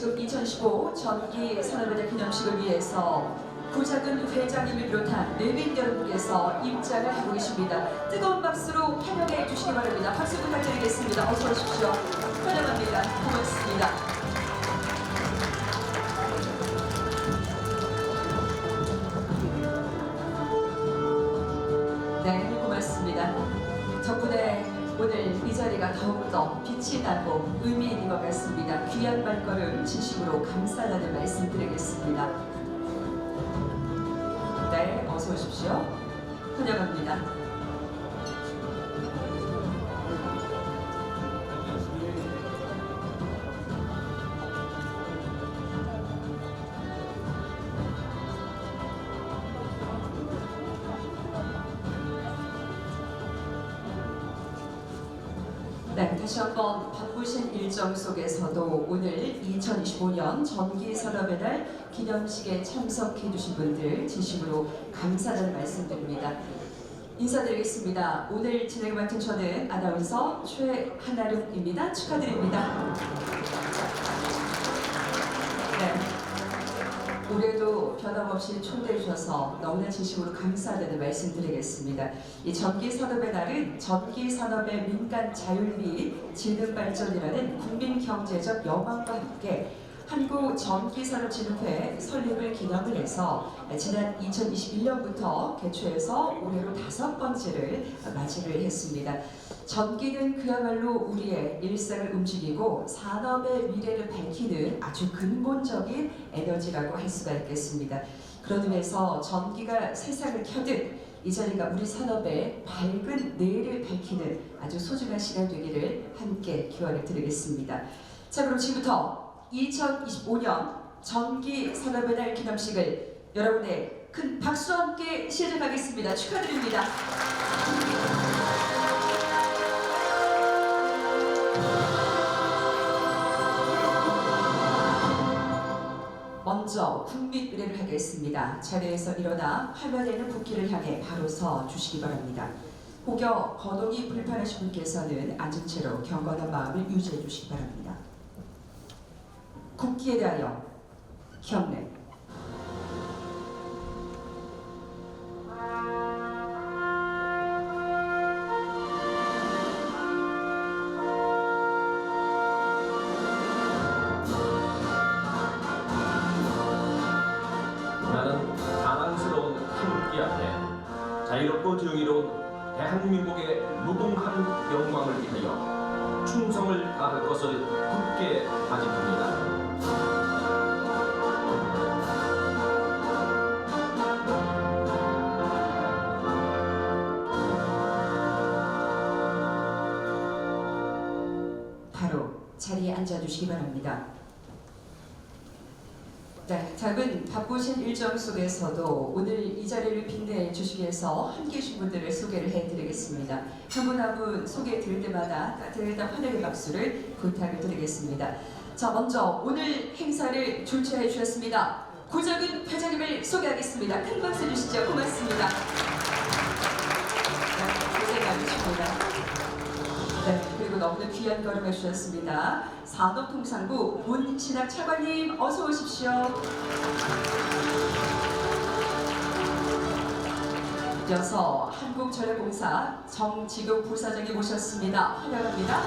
지금 2015 전기 산업의 기념식을 위해서 구작은 회장님을 비롯한 내빈 여러분께서 입장을 하고 계십니다. 뜨거운 박수로 환영해 주시기 바랍니다. 박수 부탁드리겠습니다. 어서 오십시오. 환영합니다. 고맙습니다. 네, 고맙습니다. 덕분에 오늘 이 자리가 더욱더 빛이 나고 의미 있는 것 같습니다. 귀한 발걸음 진심으로 감사하다는 말씀 드리겠습니다. 네, 어서 오십시오. 환영합니다. 네, 다시 한번 바쁘신 일정 속에서도 오늘 2025년 전기산업의 날 기념식에 참석해 주신 분들 진심으로 감사하다는 말씀드립니다. 인사드리겠습니다. 오늘 진행을 맡은 저는 아나운서 최하나름입니다. 축하드립니다. 네. 올해도 변함없이 초대해 주셔서 너무나 진심으로 감사하다는 말씀 드리겠습니다. 이 전기산업의 날은 전기산업의 민간 자율 및 지능 발전이라는 국민 경제적 여망과 함께 한국전기산업진흥회 설립을 기념을 해서 지난 2021년부터 개최해서 올해로 5번째를 맞이를 했습니다. 전기는 그야말로 우리의 일상을 움직이고 산업의 미래를 밝히는 아주 근본적인 에너지라고 할 수가 있겠습니다. 그런 의미에서 전기가 세상을 켜듯 이 자리가 우리 산업의 밝은 내일을 밝히는 아주 소중한 시간 되기를 함께 기원을 드리겠습니다. 자, 그럼 지금부터 2025년 전기산업의 날 기념식을 여러분의 큰 박수와 함께 시작하겠습니다. 축하드립니다. 먼저 국민 의례를 하겠습니다. 자리에서 일어나 화면에 있는 국기를 향해 바로 서 주시기 바랍니다. 혹여 거동이 불편하신 분께서는 앉은 채로 경건한 마음을 유지해 주시기 바랍니다. 국기에 대하여 경례. 나는 자랑스러운 태극기 앞에 자유롭고 정의로운 대한민국의 무궁한 영광을 위하여 충성을 다할 것을 굳게 다짐합니다. 바로 자리에 앉아주시기 바랍니다. 네, 작은 바쁘신 일정 속에서도 오늘 이 자리를 빛내 주시기 위해서 함께 해주신 분들을 소개를 해드리겠습니다. 한 분 한 분 소개해 드릴 때마다 따뜻한 환영의 박수를 부탁을 드리겠습니다. 자, 먼저 오늘 행사를 주최해 주셨습니다. 구작은 회장님을 소개하겠습니다. 큰 박수 주시죠. 고맙습니다. 네, 고생 많으십니다. 네, 그리고 너무나 귀한 걸음 해주셨습니다. 산업통상부 문신학 차관님 어서 오십시오. 이어서 한국전력공사 정지교 부사장님 모셨습니다. 환영합니다.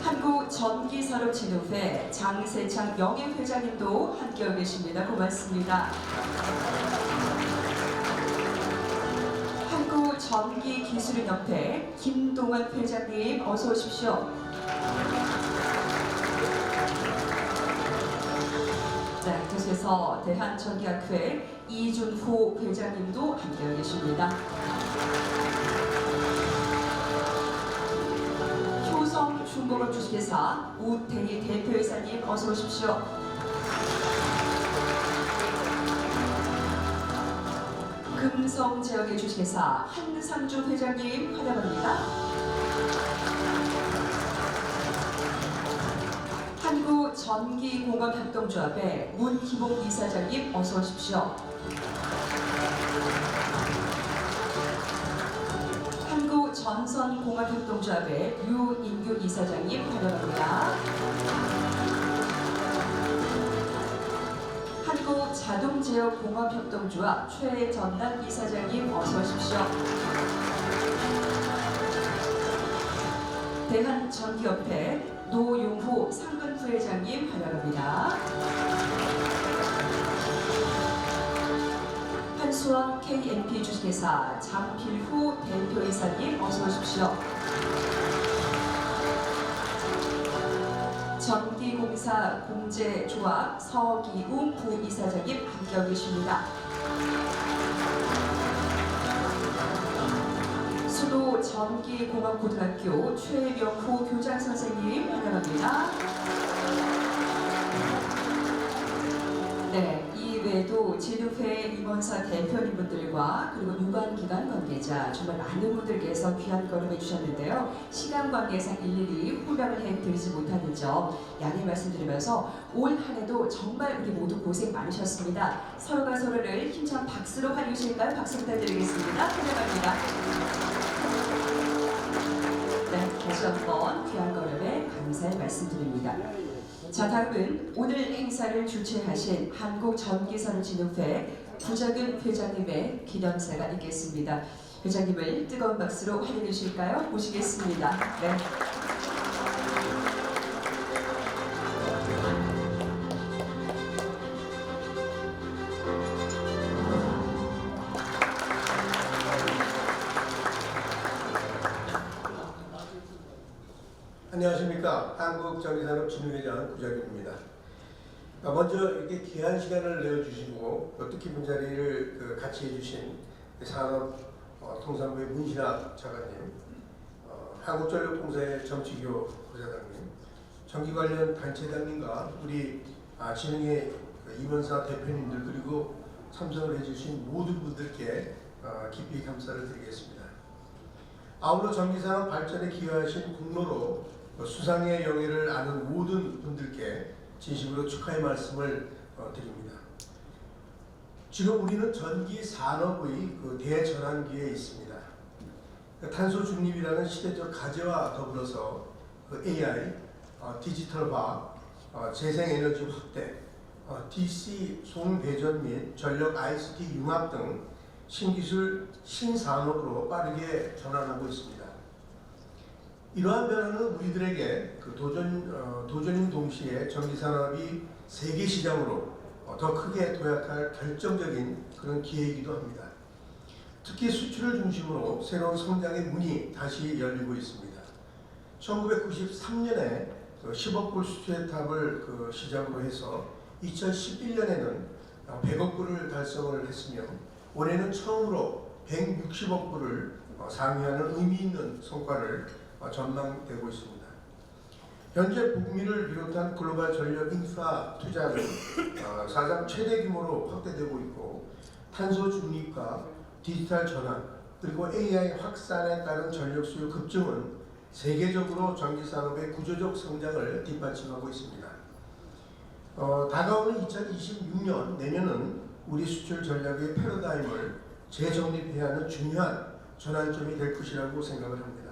한국전기산업진흥회 장세창 명예회장님도 함께하고 계십니다. 고맙습니다. 전기기술인협회 김동환 회장님 어서 오십시오. 네, 계속해서 대한전기학회 이준호 회장님도 함께하고 계십니다. 효성중공업 주식회사 우태희 대표이사님 어서 오십시오. 금성제약의 주식회사 한상주 회장님 환영합니다. 한국전기공업협동조합의 문기봉 이사장님 어서 오십시오. 한국전선공업협동조합의 유인규 이사장님 환영합니다. 한국자동제어공업협동조합 최전남 이사장님 어서 오십시오. 대한전기협회 노용호 상근부회장님 환영합니다. 한수원 KNP 주식회사 장필후 대표이사님 어서 오십시오. 전기공사 공제조합 서기웅 부이사장님 함께하고 계십니다. 수도 전기공업고등학교 최명호 교장선생님 환영합니다. 네, 이외에도 진흥회 임원사 대표님분들과 그리고 유관기관 관계자 정말 많은 분들께서 귀한 걸음해 주셨는데요. 시간 관계상 일일이 훈련을 해드리지 못하는 점 양해 말씀드리면서 올 한 해도 정말 우리 모두 고생 많으셨습니다. 서로가 서로를 힘찬 박수로 환영해 주실까요? 박수 부탁드리겠습니다. 환영합니다. 네, 다시 한번 귀한 걸음에 감사의 말씀드립니다. 자, 다음은 오늘 행사를 주최하신 한국전기산업진흥회 부작은 회장님의 기념사가 있겠습니다. 회장님을 뜨거운 박수로 환영해 주실까요? 모시겠습니다. 네. 안녕하십니까. 한국전기산업진흥회장 구자균입니다. 먼저 이렇게 귀한 시간을 내어주시고 특히 문자리를 같이 해주신 산업통상부의 문신학 차관님, 한국전력공사의 정치교 부사장님, 전기 관련 단체장님과 우리 진흥회 임원사 대표님들 그리고 참석을 해주신 모든 분들께 깊이 감사를 드리겠습니다. 아울러 전기산업 발전에 기여하신 공로로 수상의 영예를 아는 모든 분들께 진심으로 축하의 말씀을 드립니다. 지금 우리는 전기 산업의 대전환기에 있습니다. 탄소 중립이라는 시대적 과제와 더불어서 AI, 디지털화, 재생에너지 확대, DC 송배전 및 전력 ICT 융합 등 신기술 신산업으로 빠르게 전환하고 있습니다. 이러한 변화는 우리들에게 도전인 동시에 전기산업이 세계 시장으로 더 크게 도약할 결정적인 그런 기회이기도 합니다. 특히 수출을 중심으로 새로운 성장의 문이 다시 열리고 있습니다. 1993년에 10억 불 수출의 탑을 시작으로 해서 2011년에는 100억 불을 달성을 했으며 올해는 처음으로 160억 불을 상회하는 의미 있는 성과를 전망되고 있습니다. 현재 북미를 비롯한 글로벌 전력 인프라 투자는 사상 최대 규모로 확대되고 있고 탄소 중립과 디지털 전환 그리고 AI 확산에 따른 전력 수요 급증은 세계적으로 전기산업의 구조적 성장을 뒷받침하고 있습니다. 다가오는 2026년 내년은 우리 수출 전략의 패러다임을 재정립해야 하는 중요한 전환점이 될 것이라고 생각을 합니다.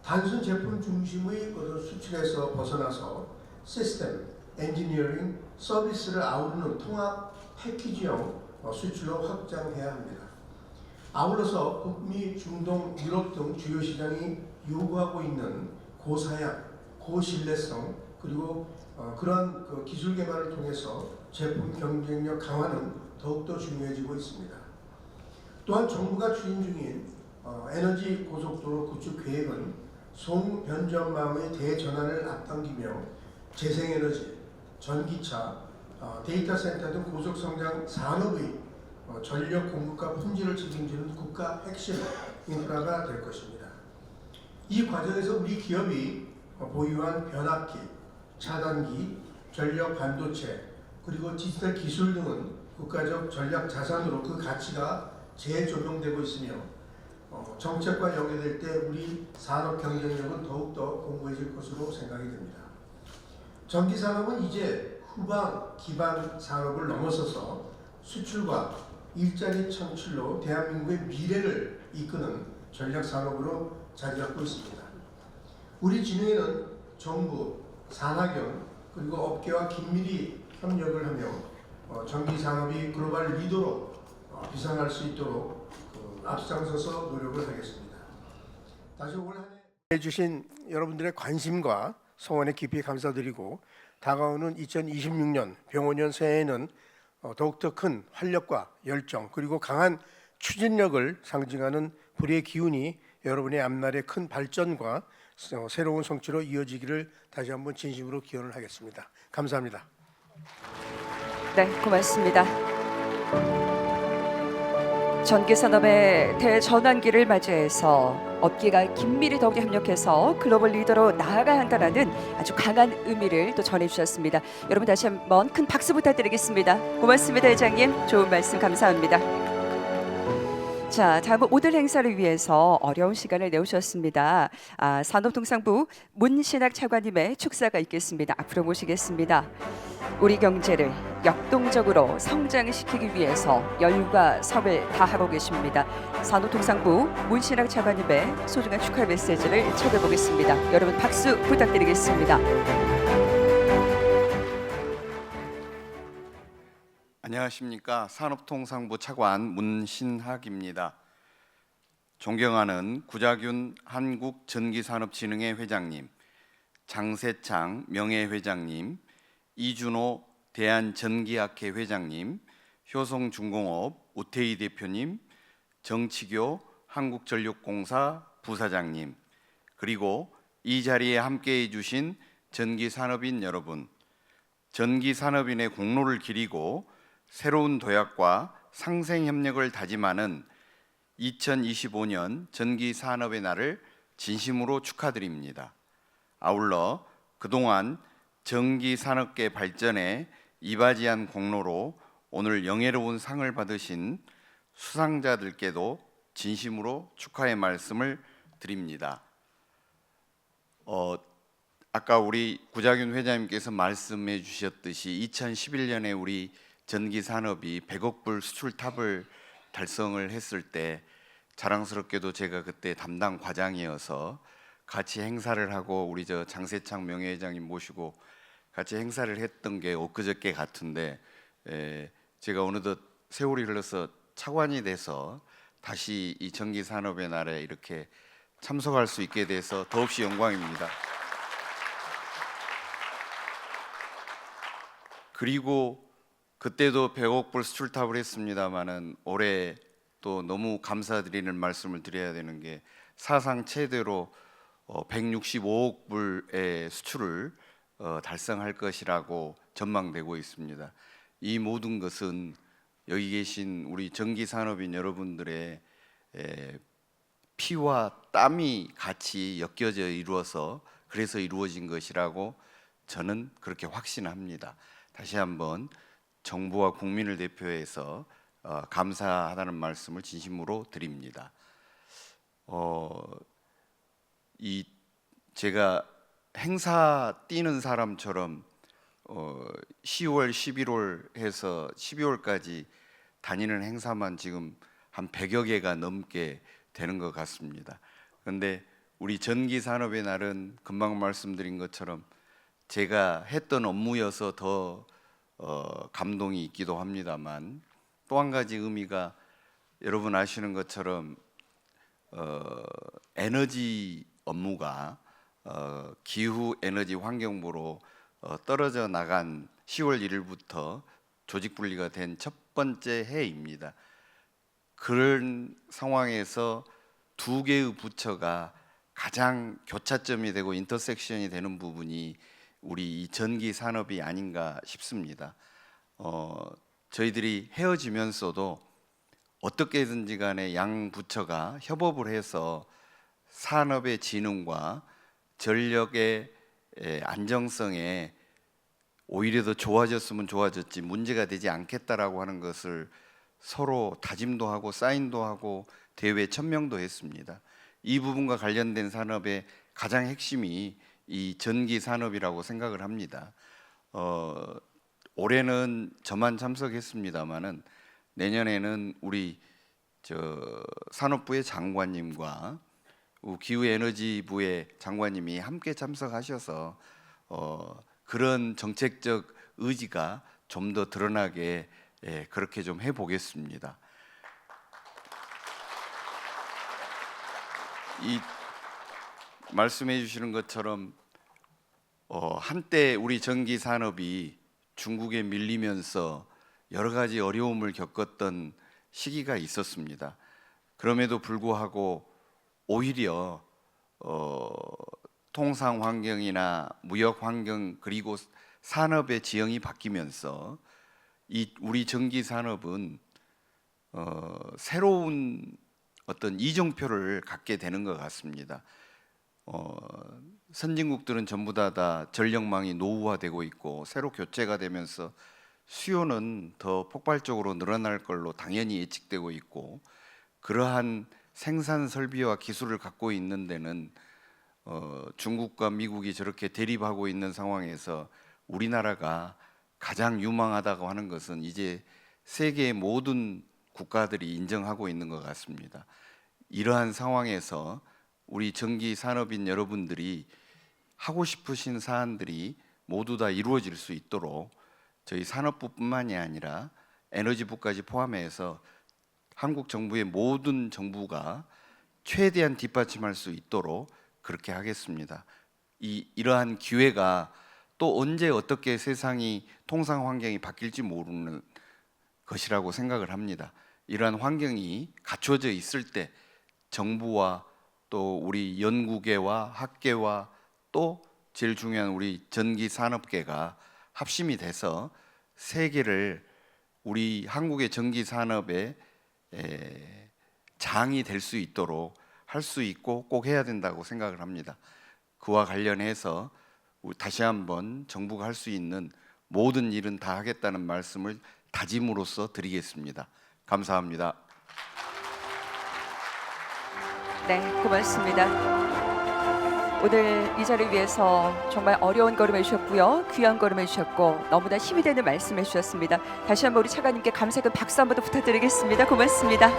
단순 제품 중심의 수출에서 벗어나서 시스템, 엔지니어링, 서비스를 아우르는 통합 패키지형 수출로 확장해야 합니다. 아울러서 북미, 중동, 유럽 등 주요 시장이 요구하고 있는 고사양, 고신뢰성 그리고 그러한 기술 개발을 통해서 제품 경쟁력 강화는 더욱더 중요해지고 있습니다. 또한 정부가 추진 중인 에너지 고속도로 구축 계획은 송변전망의 대전환을 앞당기며 재생에너지, 전기차, 데이터 센터 등 고속성장 산업의 전력 공급과 품질을 책임지는 국가 핵심 인프라가 될 것입니다. 이 과정에서 우리 기업이 보유한 변압기, 차단기, 전력 반도체, 그리고 디지털 기술 등은 국가적 전략 자산으로 그 가치가 재조명되고 있으며 정책과 연계될 때 우리 산업 경쟁력은 더욱더 공고해질 것으로 생각이 됩니다. 전기산업은 이제 후방 기반 산업을 넘어서서 수출과 일자리 창출로 대한민국의 미래를 이끄는 전략 산업으로 자리 잡고 있습니다. 우리 진흥에는 정부, 산학연 그리고 업계와 긴밀히 협력을 하며 전기 산업이 글로벌 리더로 비상할 수 있도록 앞장서서 노력을 하겠습니다. 다시 올 한 해 해주신 여러분들의 관심과 성원에 깊이 감사드리고 다가오는 2026년 병원년 새해에는 더욱더 큰 활력과 열정 그리고 강한 추진력을 상징하는 불의 기운이 여러분의 앞날의 큰 발전과 새로운 성취로 이어지기를 다시 한번 진심으로 기원을 하겠습니다. 감사합니다. 네, 고맙습니다. 전기산업의 대전환기를 맞이해서 업계가 긴밀히 더욱 협력해서 글로벌 리더로 나아가야 한다는 아주 강한 의미를 또 전해주셨습니다. 여러분 다시 한번 큰 박수 부탁드리겠습니다. 고맙습니다, 회장님. 좋은 말씀 감사합니다. 자, 다음은 오늘 행사를 위해서 어려운 시간을 내오셨습니다. 산업통상부 문신학 차관님의 축사가 있겠습니다. 앞으로 모시겠습니다. 우리 경제를 역동적으로 성장시키기 위해서 열과 섭을 다하고 계십니다. 산업통상부 문신학 차관님의 소중한 축하 메시지를 청해보겠습니다. 여러분 박수 부탁드리겠습니다. 안녕하십니까. 산업통상부 차관 문신학입니다. 존경하는 구자균 한국전기산업진흥회 회장님, 장세창 명예회장님, 이준호 대한전기학회 회장님, 효성중공업 우태희 대표님, 정치교 한국전력공사 부사장님, 그리고 이 자리에 함께해 주신 전기산업인 여러분, 전기산업인의 공로를 기리고 새로운 도약과 상생협력을 다짐하는 2025년 전기산업의 날을 진심으로 축하드립니다. 아울러 그동안 전기산업계 발전에 이바지한 공로로 오늘 영예로운 상을 받으신 수상자들께도 진심으로 축하의 말씀을 드립니다. 아까 우리 구자균 회장님께서 말씀해 주셨듯이 2011년에 우리 전기산업이 100억 불 수출탑을 달성을 했을 때 자랑스럽게도 제가 그때 담당 과장이어서 같이 행사를 하고 우리 장세창 명예회장님 모시고 같이 행사를 했던 게 엊그저께 같은데 제가 어느덧 세월이 흘러서 차관이 돼서 다시 이 전기산업의 날에 이렇게 참석할 수 있게 돼서 더없이 영광입니다. 그리고 그때도 100억 불 수출탑을 했습니다마는 올해 또 너무 감사드리는 말씀을 드려야 되는 게 사상 최대로 165억 불의 수출을 달성할 것이라고 전망되고 있습니다. 이 모든 것은 여기 계신 우리 전기산업인 여러분들의 피와 땀이 같이 엮여져 이루어서 그래서 이루어진 것이라고 저는 그렇게 확신합니다. 다시 한번 정부와 국민을 대표해서 감사하다는 말씀을 진심으로 드립니다. 제가 행사 뛰는 사람처럼 10월, 11월 해서 12월까지 다니는 행사만 지금 한 100여 개가 넘게 되는 것 같습니다. 그런데 우리 전기산업의 날은 금방 말씀드린 것처럼 제가 했던 업무여서 더 감동이 있기도 합니다만 또 한 가지 의미가 여러분 아시는 것처럼 에너지 업무가 기후 에너지 환경부로 떨어져 나간 10월 1일부터 조직 분리가 된 첫 번째 해입니다. 그런 상황에서 두 개의 부처가 가장 교차점이 되고 인터섹션이 되는 부분이 우리 이 전기 산업이 아닌가 싶습니다. 저희들이 헤어지면서도 어떻게든지 간에 양 부처가 협업을 해서 산업의 진흥과 전력의 안정성에 오히려 더 좋아졌으면 좋아졌지 문제가 되지 않겠다라고 하는 것을 서로 다짐도 하고 사인도 하고 대회 천명도 했습니다. 이 부분과 관련된 산업의 가장 핵심이 이 전기 산업이라고 생각을 합니다. 올해는 저만 참석했습니다마는 내년에는 우리 산업부의 장관님과 기후에너지부의 장관님이 함께 참석하셔서 그런 정책적 의지가 좀 더 드러나게 그렇게 좀 해보겠습니다. 이 말씀해 주시는 것처럼 한때 우리 전기 산업이 중국에 밀리면서 여러 가지 어려움을 겪었던 시기가 있었습니다. 그럼에도 불구하고 오히려 통상 환경이나 무역 환경 그리고 산업의 지형이 바뀌면서 우리 전기 산업은 새로운 어떤 이정표를 갖게 되는 것 같습니다. 선진국들은 전부 다 전력망이 노후화되고 있고 새로 교체가 되면서 수요는 더 폭발적으로 늘어날 걸로 당연히 예측되고 있고, 그러한 생산 설비와 기술을 갖고 있는 데는 중국과 미국이 저렇게 대립하고 있는 상황에서 우리나라가 가장 유망하다고 하는 것은 이제 세계의 모든 국가들이 인정하고 있는 것 같습니다. 이러한 상황에서 우리 전기 산업인 여러분들이 하고 싶으신 사안들이 모두 다 이루어질 수 있도록 저희 산업부뿐만이 아니라 에너지부까지 포함해서 한국 정부의 모든 정부가 최대한 뒷받침할 수 있도록 그렇게 하겠습니다. 이러한 기회가 또 언제 어떻게 세상이 통상 환경이 바뀔지 모르는 것이라고 생각을 합니다. 이러한 환경이 갖춰져 있을 때 정부와 또 우리 연구계와 학계와 또 제일 중요한 우리 전기 산업계가 합심이 돼서 세계를 우리 한국의 전기 산업의 장이 될 수 있도록 할 수 있고 꼭 해야 된다고 생각을 합니다. 그와 관련해서 다시 한번 정부가 할 수 있는 모든 일은 다 하겠다는 말씀을 다짐으로써 드리겠습니다. 감사합니다. 네, 고맙습니다. 오늘 이 자리를 위해서 정말 어려운 걸음 해주셨고요, 귀한 걸음 해주셨고 너무나 힘이 되는 말씀 해주셨습니다. 다시 한번 우리 차관님께 감사의 박수 한번 더 부탁드리겠습니다. 고맙습니다.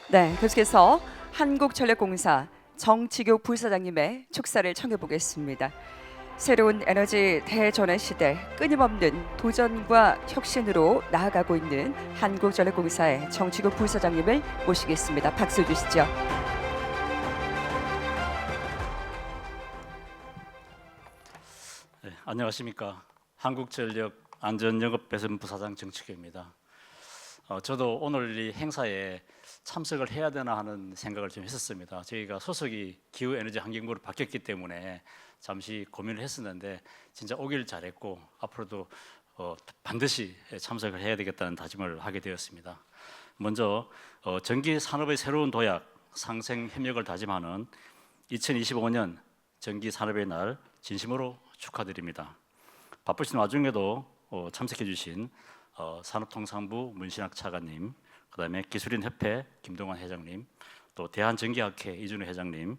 네, 계속해서 한국전력공사 정치교 부사장님의 축사를 청해 보겠습니다. 새로운 에너지 대전환 시대 끊임없는 도전과 혁신으로 나아가고 있는 한국전력공사의 정치교 부사장님을 모시겠습니다. 박수 주시죠. 네, 안녕하십니까. 한국전력 안전영업배선 부사장 정치교입니다. 저도 오늘 이 행사에 참석을 해야 되나 하는 생각을 좀 했었습니다. 저희가 소속이 기후에너지 환경부로 바뀌었기 때문에 잠시 고민을 했었는데 진짜 오길 잘했고 앞으로도 반드시 참석을 해야 되겠다는 다짐을 하게 되었습니다. 먼저 전기 산업의 새로운 도약, 상생 협력을 다짐하는 2025년 전기 산업의 날 진심으로 축하드립니다. 바쁘신 와중에도 참석해 주신 산업통상부 문신학 차관님, 그다음에 기술인협회 김동환 회장님, 또 대한전기학회 이준우 회장님,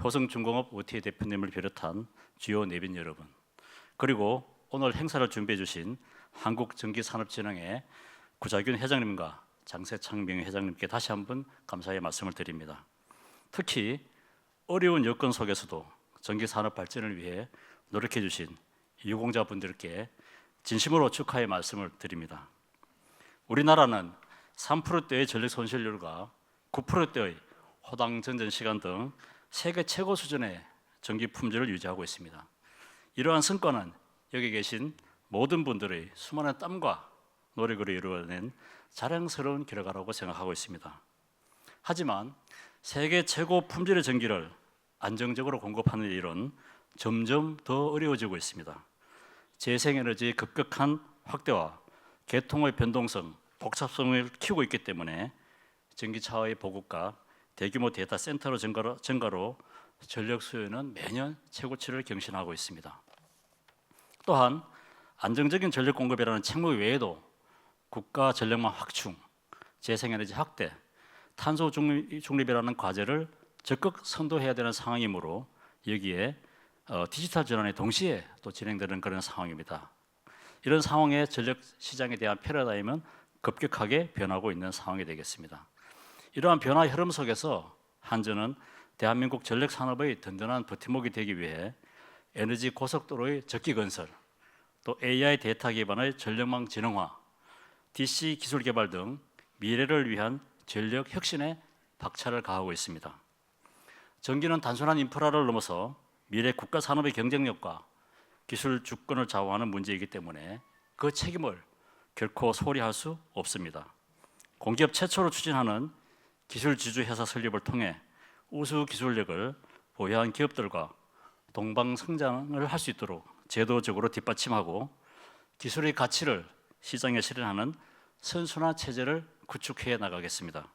효성중공업 OTA 대표님을 비롯한 주요 내빈 여러분, 그리고 오늘 행사를 준비해 주신 한국전기산업진흥회 구자균 회장님과 장세창명 회장님께 다시 한번 감사의 말씀을 드립니다. 특히 어려운 여건 속에서도 전기산업 발전을 위해 노력해 주신 유공자분들께 진심으로 축하의 말씀을 드립니다. 우리나라는 3%대의 전력 손실률과 9%대의 호당 전전 시간 등 세계 최고 수준의 전기 품질을 유지하고 있습니다. 이러한 성과는 여기 계신 모든 분들의 수많은 땀과 노력으로 이루어낸 자랑스러운 결과라고 생각하고 있습니다. 하지만 세계 최고 품질의 전기를 안정적으로 공급하는 일은 점점 더 어려워지고 있습니다. 재생에너지의 급격한 확대와 계통의 변동성, 복잡성을 키우고 있기 때문에 전기차의 보급과 대규모 데이터 센터로 증가로 전력 수요는 매년 최고치를 경신하고 있습니다. 또한 안정적인 전력 공급이라는 책무 외에도 국가 전력망 확충, 재생에너지 확대, 탄소 중립이라는 과제를 적극 선도해야 되는 상황이므로 여기에 디지털 전환이 동시에 또 진행되는 그런 상황입니다. 이런 상황에 전력 시장에 대한 패러다임은 급격하게 변하고 있는 상황이 되겠습니다. 이러한 변화 흐름 속에서 한전은 대한민국 전력 산업의 든든한 버팀목이 되기 위해 에너지 고속도로의 적기 건설, 또 AI 데이터 기반의 전력망 진흥화, DC 기술 개발 등 미래를 위한 전력 혁신에 박차를 가하고 있습니다. 전기는 단순한 인프라를 넘어서 미래 국가 산업의 경쟁력과 기술 주권을 좌우하는 문제이기 때문에 그 책임을 결코 소홀히 할 수 없습니다. 공기업 최초로 추진하는 기술 지주 회사 설립을 통해 우수 기술력을 보유한 기업들과 동방 성장을 할 수 있도록 제도적으로 뒷받침하고 기술의 가치를 시장에 실현하는 선순환 체제를 구축해 나가겠습니다.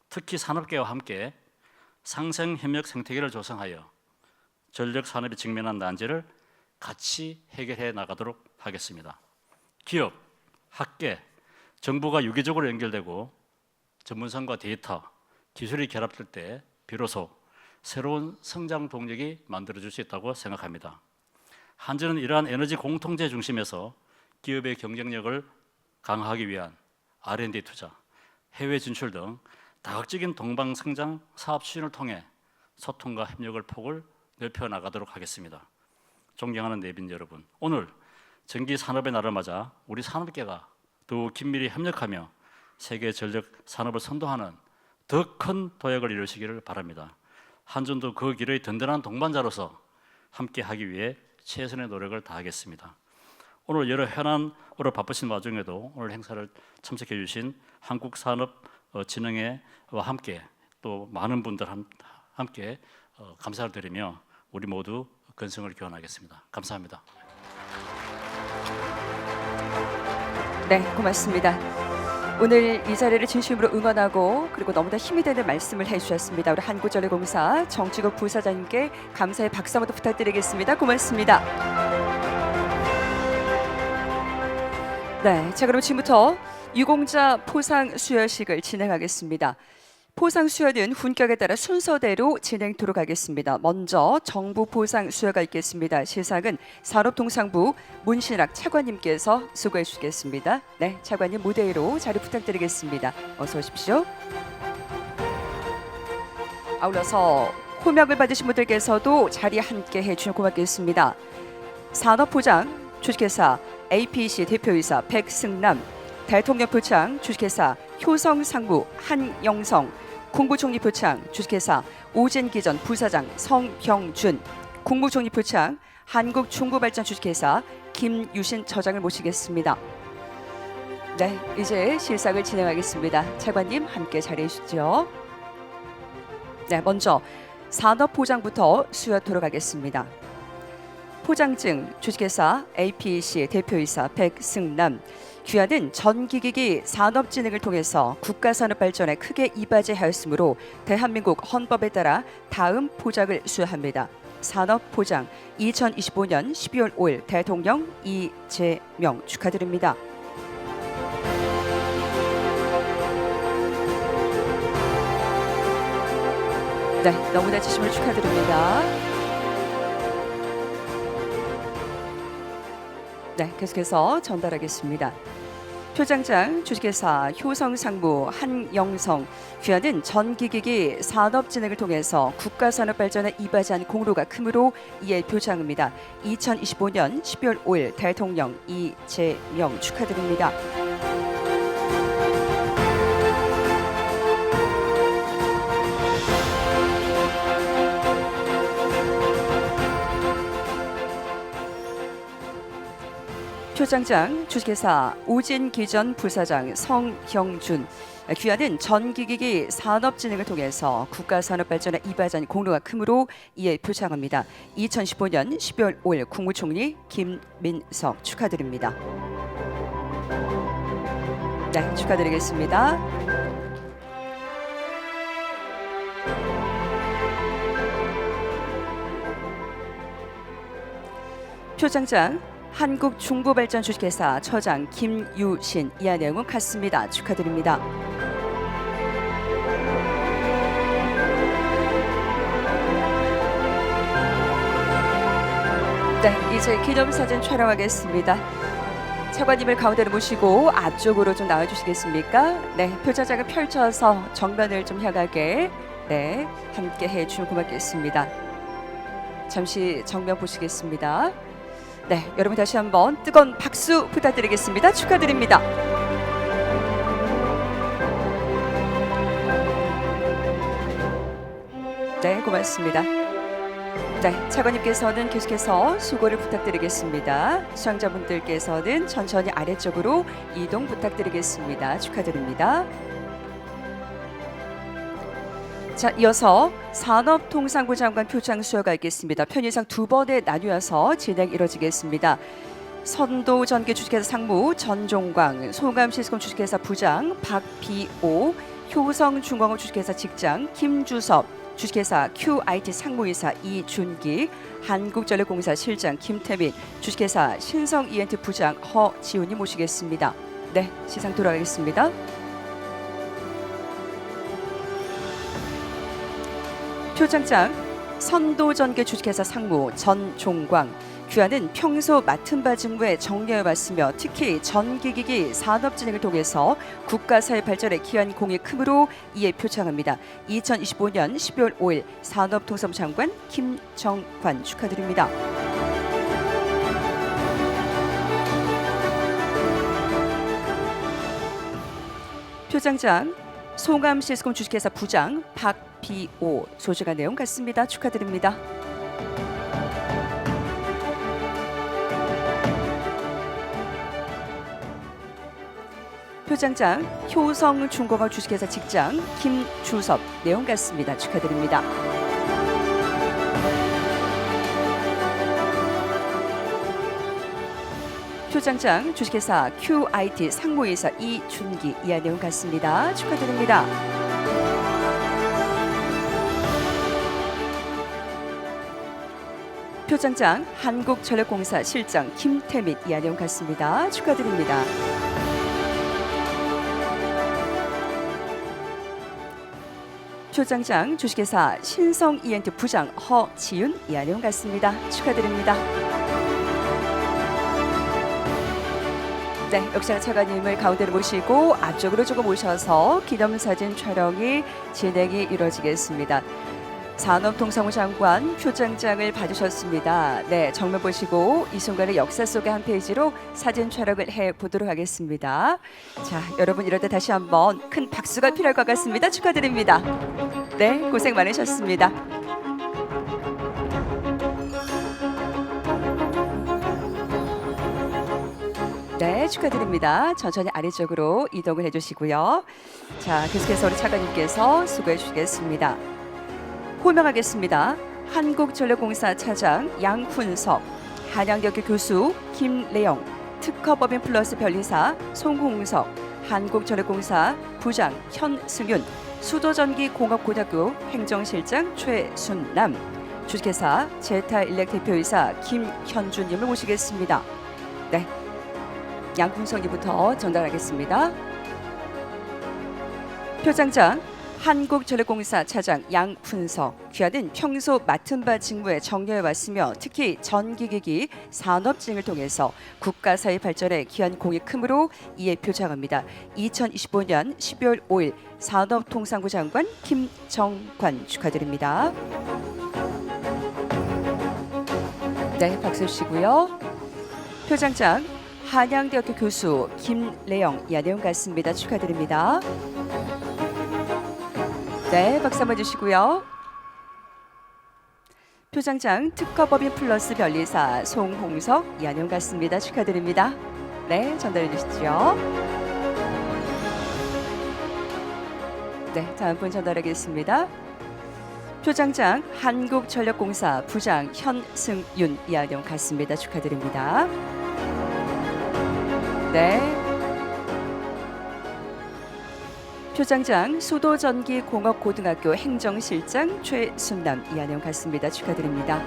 특히 산업계와 함께 상생협력 생태계를 조성하여 전력 산업이 직면한 난제를 같이 해결해 나가도록 하겠습니다. 기업, 학계, 정부가 유기적으로 연결되고 전문성과 데이터, 기술이 결합될 때 비로소 새로운 성장 동력이 만들어질 수 있다고 생각합니다. 한전은 이러한 에너지 공통체 중심에서 기업의 경쟁력을 강화하기 위한 R&D 투자, 해외 진출 등 다각적인 동방 성장 사업 추진을 통해 소통과 협력을 폭을 넓혀 나가도록 하겠습니다. 존경하는 내빈 여러분, 오늘 전기 산업의 날을 맞아 우리 산업계가 더욱 긴밀히 협력하며 세계 전력 산업을 선도하는 더 큰 도약을 이루시기를 바랍니다. 한전도 그 길의 든든한 동반자로서 함께하기 위해 최선의 노력을 다하겠습니다. 오늘 여러 현안으로 바쁘신 와중에도 오늘 행사를 참석해 주신 한국산업진흥회와 함께 또 많은 분들 함께 감사를 드리며 우리 모두 건승을 기원하겠습니다. 감사합니다. 네, 고맙습니다. 오늘 이 자리를 진심으로 응원하고 그리고 너무나 힘이 되는 말씀을 해주셨습니다. 우리 한국전력공사 정치국 부사장님께 감사의 박수 한번 부탁드리겠습니다. 고맙습니다. 네, 자 그럼 지금부터 유공자 포상 수여식을 진행하겠습니다. 포상 수여는 훈격에 따라 순서대로 진행토록 하겠습니다. 먼저 정부 포상 수여가 있겠습니다. 시상은 산업통상부 문신학 차관님께서 수고해 주시겠습니다. 네, 차관님 무대 위로 자리 부탁드리겠습니다. 어서 오십시오. 아울러서 호명을 받으신 분들께서도 자리 함께 해주시면 고맙겠습니다. 산업포장 주식회사 APC 대표이사 백승남, 대통령 표창 주식회사 효성상무 한영성, 국무총리 표창 주식회사 오진기전 부사장 성병준, 국무총리 표창 한국중부발전 주식회사 김유신 처장을 모시겠습니다. 네, 이제 실상을 진행하겠습니다. 차관님 함께 자리해 주시죠. 네, 먼저 산업포장부터 수여토록 하겠습니다. 포장증 주식회사 APC 대표이사 백승남, 귀하는 전기기기 산업진흥을 통해서 국가산업 발전에 크게 이바지하였으므로 대한민국 헌법에 따라 다음 포장을 수여합니다. 산업포장 2025년 12월 5일 대통령 이재명 축하드립니다. 네, 너무나 진심으로 축하드립니다. 네, 계속해서 전달하겠습니다. 표장장 주식회사 효성상무 한영성, 귀하는 전기기기 산업진흥을 통해서 국가산업 발전에 이바지한 공로가 크므로 이에 표창입니다. 2025년 12월 5일 대통령 이재명 축하드립니다. 표장장 주식회사 오진기전 부사장 성형준, 귀하는 전기기기 산업진흥을 통해서 국가산업 발전에 이바지한 공로가 크므로 이에 표창합니다. 2015년 12월 5일 국무총리 김민석 축하드립니다. 네, 축하드리겠습니다. 표장장 한국중부발전 주식회사 처장 김유신, 이하 내용은 같습니다. 축하드립니다. 네, 이제 기념사진 촬영하겠습니다. 차관님을 가운데로 모시고 앞쪽으로 좀 나와주시겠습니까? 네, 표자장을 펼쳐서 정면을 좀 향하게 네, 함께 해주시면 고맙겠습니다. 잠시 정면 보시겠습니다. 네, 여러분 다시 한번 뜨거운 박수 부탁드리겠습니다. 축하드립니다. 네, 고맙습니다. 네, 차관님께서는 계속해서 수고를 부탁드리겠습니다. 수상자분들께서는 천천히 아래쪽으로 이동 부탁드리겠습니다. 축하드립니다. 자, 이어서 산업통상부 장관 표창 수여가 있겠습니다. 편의상 두 번에 나뉘어서 진행 이루어지겠습니다. 선도전기 주식회사 상무 전종광, 소감시스콤 주식회사 부장 박비오, 효성중공업 주식회사 직장 김주섭, 주식회사 QIT 상무이사 이준기, 한국전력공사 실장 김태민, 주식회사 신성ENT 부장 허지훈이 모시겠습니다. 네, 시상 돌아가겠습니다. 표창장 선도전기 주식회사 상무 전종광, 귀하는 평소 맡은 바 직무에 정려해 왔으며 특히 전기기기 산업 진행을 통해서 국가 사회 발전에 기여한 공이 크므로 이에 표창합니다. 2025년 12월 5일 산업통상부 장관 김정관 축하드립니다. 표창장 송암시스콤 주식회사 부장 박비오, 소중한 내용 같습니다. 축하드립니다. 표창장 효성중공업 주식회사 직장 김주섭, 내용 같습니다. 축하드립니다. 표창장 주식회사 QIT 상무이사 이준기, 이하 내용 같습니다. 축하드립니다. 표창장 한국전력공사 실장 김태민, 이하 내용 같습니다. 축하드립니다. 표창장 주식회사 신성ENT 부장 허지윤, 이하 내용 같습니다. 축하드립니다. 네, 역시나 차관님을 가운데로 모시고 앞쪽으로 조금 오셔서 기념사진 촬영이 진행이 이루어지겠습니다. 산업통상부 장관 표창장을 받으셨습니다. 네, 정면 보시고 이 순간의 역사 속의 한 페이지로 사진 촬영을 해보도록 하겠습니다. 자, 여러분 이럴 때 다시 한번 큰 박수가 필요할 것 같습니다. 축하드립니다. 네, 고생 많으셨습니다. 네, 축하드립니다. 천천히 아래쪽으로 이동을 해주시고요. 자, 계속해서 우리 차관님께서 수고해 주시겠습니다. 호명하겠습니다. 한국전력공사 차장 양훈석, 한양대학교 교수 김래영, 특허법인 플러스 변리사 송홍석, 한국전력공사 부장 현승윤, 수도전기공업고등학교 행정실장 최순남, 주식회사 제타일렉 대표이사 김현준님을 모시겠습니다. 네, 양훈석님부터 전달하겠습니다. 표창장 한국전력공사 차장 양훈석, 귀하는 평소 맡은 바 직무에 정려해 왔으며 특히 전기기기 산업 진행을 통해서 국가 사회 발전에 기여한 공이 크므로 이에 표창합니다. 2025년 12월 5일 산업통상부 장관 김정관 축하드립니다. 네, 박수 주시고요. 표창장 한양대학교 교수 김래영, 이하 내용 같습니다. 축하드립니다. 네, 박수 한번 주시고요. 표창장 특허법인 플러스 변리사 송홍석, 이하 내용 같습니다. 축하드립니다. 네, 전달해 주시죠. 네, 다음 분 전달하겠습니다. 표창장 한국전력공사 부장 현승윤, 이하 내용 같습니다. 축하드립니다. 네. 표창장 수도전기공업고등학교 행정실장 최순남, 이하 내용 같습니다. 축하드립니다.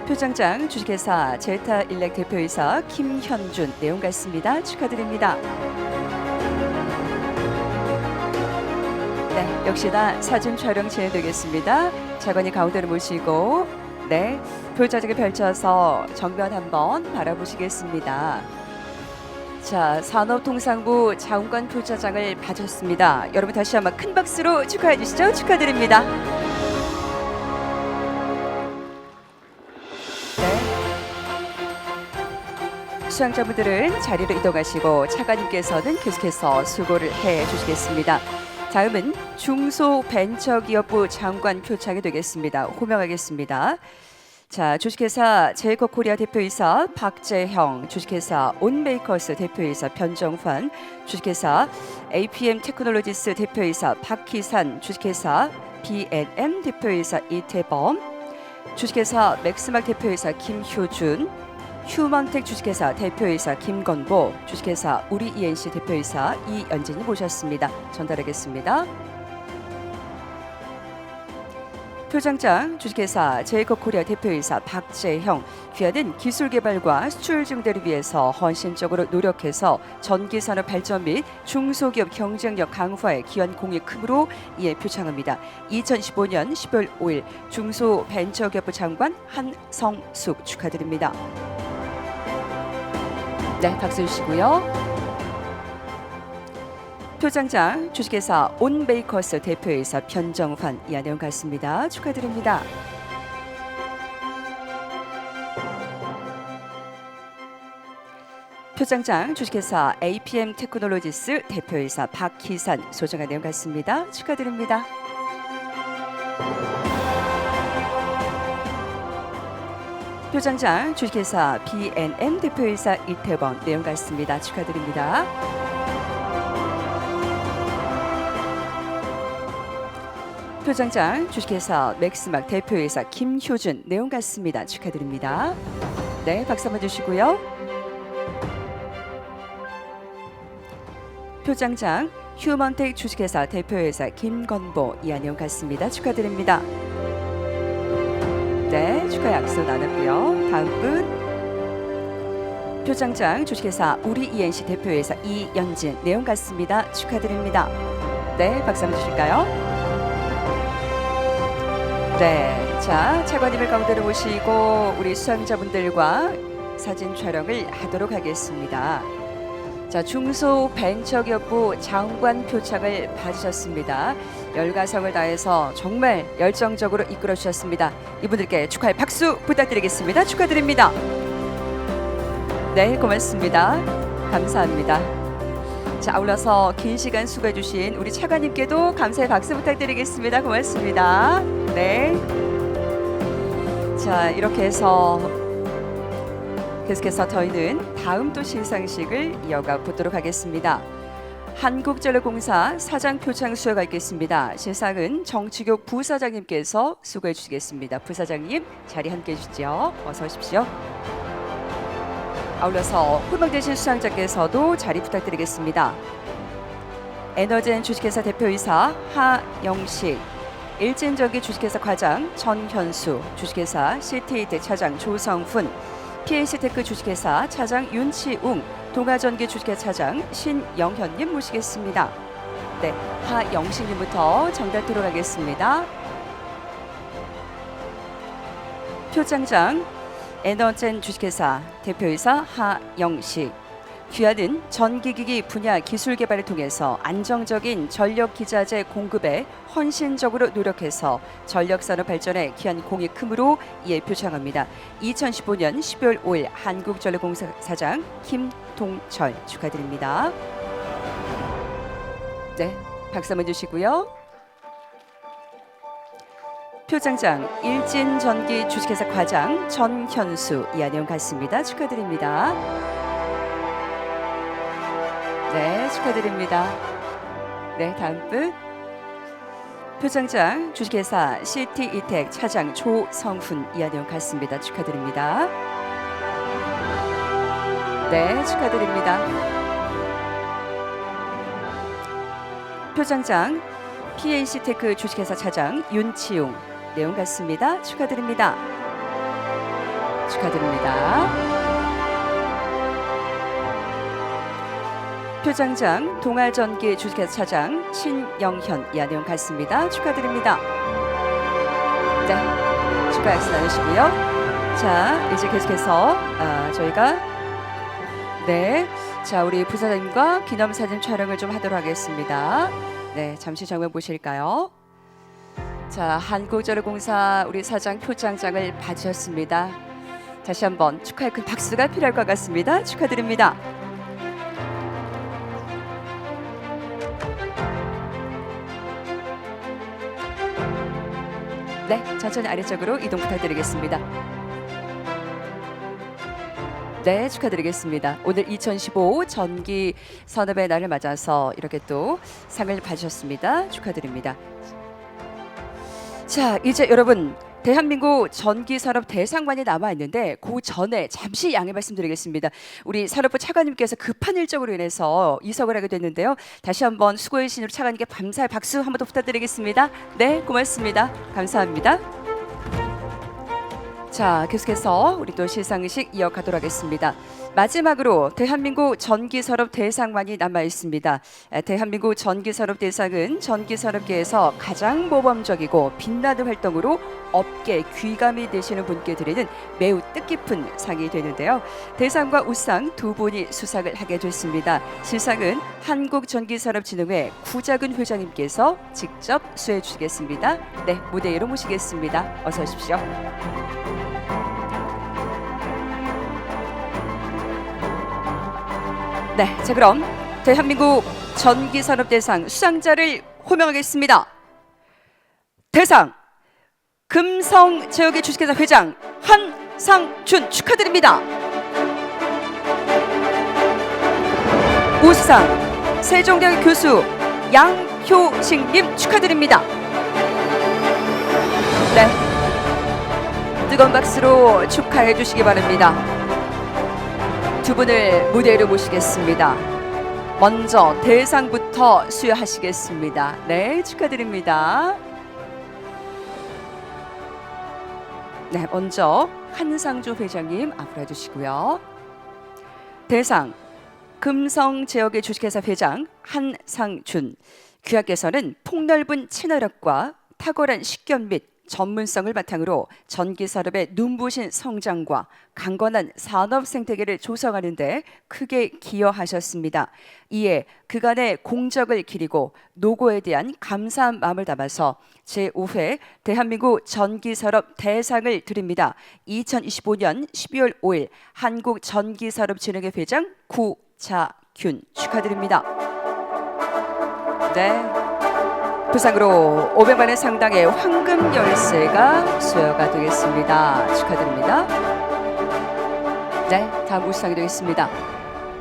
표창장 주식회사 제타일렉 대표이사 김현준, 내용 같습니다. 축하드립니다. 네, 역시나 사진 촬영 진행되겠습니다. 차관님 가운데로 모시고 네, 표자직을 펼쳐서 정면 한번 바라보시겠습니다. 자, 산업통상부 장관 표자장을 받았습니다. 여러분 다시 한번 큰 박수로 축하해 주시죠. 축하드립니다. 네. 수상자분들은 자리로 이동하시고 차관님께서는 계속해서 수고를 해 주시겠습니다. 다음은 중소벤처기업부 장관 표창이 되겠습니다. 호명하겠습니다. 자, 주식회사 제이코코리아 대표이사 박재형, 주식회사 온메이커스 대표이사 변정환, 주식회사 APM 테크놀로지스 대표이사 박희산, 주식회사 B&M 대표이사 이태범, 주식회사 맥스막 대표이사 김효준, 휴먼텍 주식회사 대표이사 김건보, 주식회사 우리 ENC 대표이사 이연진이 모셨습니다. 전달하겠습니다. 표창장 주식회사 제이코코리아 대표이사 박재형, 귀하는 기술개발과 수출 증대를 위해서 헌신적으로 노력해서 전기산업 발전 및 중소기업 경쟁력 강화에 기여한 공이 크므로 이에 표창합니다. 2015년 12월 5일 중소벤처기업부 장관 한성숙 축하드립니다. 네, 박수 주시고요. 표창장 주식회사 온메이커스 대표이사 변정환, 이 내용 같습니다. 축하드립니다. 표창장 주식회사 APM 테크놀로지스 대표이사 박희산, 소정한 내용 같습니다. 축하드립니다. 표창장 주식회사 B&M 대표이사 이태범, 내용 같습니다. 축하드립니다. 표창장 주식회사 맥스막 대표이사 김효준, 내용 같습니다. 축하드립니다. 네, 박수 한번 주시고요. 표창장 휴먼텍 주식회사 대표이사 김건보, 이 내용 같습니다. 축하드립니다. 네, 축하 약속 나눴고요. 다음 분 표창장 주식회사 우리 ENC 대표이사 이연진, 내용 같습니다. 축하드립니다. 네, 박수 한번 주실까요? 네, 자, 차관님을 가운데로 모시고 우리 수상자분들과 사진 촬영을 하도록 하겠습니다. 자, 중소벤처기업부 장관 표창을 받으셨습니다. 열과성을 다해서 정말 열정적으로 이끌어 주셨습니다. 이분들께 축하의 박수 부탁드리겠습니다. 축하드립니다. 네, 고맙습니다. 감사합니다. 자, 아울러서 긴 시간 수고해 주신 우리 차관님께도 감사의 박수 부탁드리겠습니다. 고맙습니다. 네. 자, 이렇게 해서 계속해서 저희는 다음 또 시상식을 이어가 보도록 하겠습니다. 한국전력공사 사장 표창 수여가 있겠습니다. 시상은 정치교 부사장님께서 수고해 주시겠습니다. 부사장님 자리 함께 해주시죠. 어서 오십시오. 아울러서 호명되신 수상자께서도 자리 부탁드리겠습니다. 에너젠 주식회사 대표이사 하영식, 일진전기 주식회사 과장 전현수, 주식회사 CT이텍 차장 조성훈, PH테크 주식회사 차장 윤치웅, 동아전기 주식회사 차장 신영현님 모시겠습니다. 네, 하영식님부터 전달드리도록 하겠습니다. 표창장 에너젠 주식회사 대표이사 하영식, 귀하는 전기기기 분야 기술 개발을 통해서 안정적인 전력 기자재 공급에 헌신적으로 노력해서 전력산업 발전에 기한 공이 크므로 이에 표창합니다. 2015년 12월 5일 한국전력공사 사장 김동철 축하드립니다. 네, 박수 한번 주시고요. 표창장 일진전기 주식회사 과장 전현수, 이 내용 같습니다. 축하드립니다. 네, 축하드립니다. 네, 다음 분 표창장 주식회사 CT이텍 차장 조성훈, 이 내용 같습니다. 축하드립니다. 네, 축하드립니다. 표창장 PH테크 주식회사 차장 윤치웅, 내용 같습니다. 축하드립니다. 축하드립니다. 표창장 동아전기 주식회사 차장 신영현, 이 내용 같습니다. 축하드립니다. 네, 회장님과 약속 나누시고요. 자, 이제 계속해서 저희가 자, 우리 부사장님과 기념사진 촬영을 좀 하도록 하겠습니다. 네, 잠시 장면 보실까요? 자, 한국전력공사 우리 사장 표창장을 받으셨습니다. 다시 한번 축하의 큰 박수가 필요할 것 같습니다. 축하드립니다. 네, 천천히 아래쪽으로 이동 부탁드리겠습니다. 네, 축하드리겠습니다. 오늘 2015 전기 산업의 날을 맞아서 이렇게 또 상을 받으셨습니다. 축하드립니다. 자, 이제 여러분 대한민국 전기산업 대상만이 남아있는데 그 전에 잠시 양해 말씀드리겠습니다. 우리 산업부 차관님께서 급한 일정으로 인해서 이석을 하게 됐는데요. 다시 한번 수고해 주신 우리 차관님께 감사의 박수 한 번 더 부탁드리겠습니다. 네, 고맙습니다. 감사합니다. 자, 계속해서 우리 또 시상식 이어가도록 하겠습니다. 마지막으로 대한민국 전기산업 대상만이 남아 있습니다. 대한민국 전기산업 대상은 전기산업계에서 가장 모범적이고 빛나는 활동으로 업계 귀감이 되시는 분께 드리는 매우 뜻깊은 상이 되는데요. 대상과 우상 두 분이 수상을 하게 됐습니다. 시상은 한국전기산업진흥회 구자근 회장님께서 직접 수해 주시겠습니다. 네, 무대 위로 모시겠습니다. 어서 오십시오. 네, 자 그럼 대한민국 전기산업대상 수상자를 호명하겠습니다. 대상 금성제약의 주식회사 회장 한상준 축하드립니다. 우수상 세종대학교 교수 양효식님 축하드립니다. 네, 뜨거운 박수로 축하해 주시기 바랍니다. 두 분을 무대 위로 모시겠습니다. 먼저 대상부터 수여하시겠습니다. 네, 축하드립니다. 네, 먼저 한상주 회장님 앞으로 해주시고요. 대상 금성제약의 주식회사 회장 한상준. 귀하께서는 폭넓은 친화력과 탁월한 식견 및 전문성을 바탕으로 전기산업의 눈부신 성장과 강건한 산업 생태계를 조성하는 데 크게 기여하셨습니다. 이에 그간의 공적을 기리고 노고에 대한 감사한 마음을 담아서 제5회 대한민국 전기산업 대상을 드립니다. 2025년 12월 5일 한국전기산업진흥회 회장 구자균 축하드립니다. 네. 부상으로 500만 원 상당의 황금 열쇠가 수여가 되겠습니다. 축하드립니다. 네, 다음 우수상이 되겠습니다.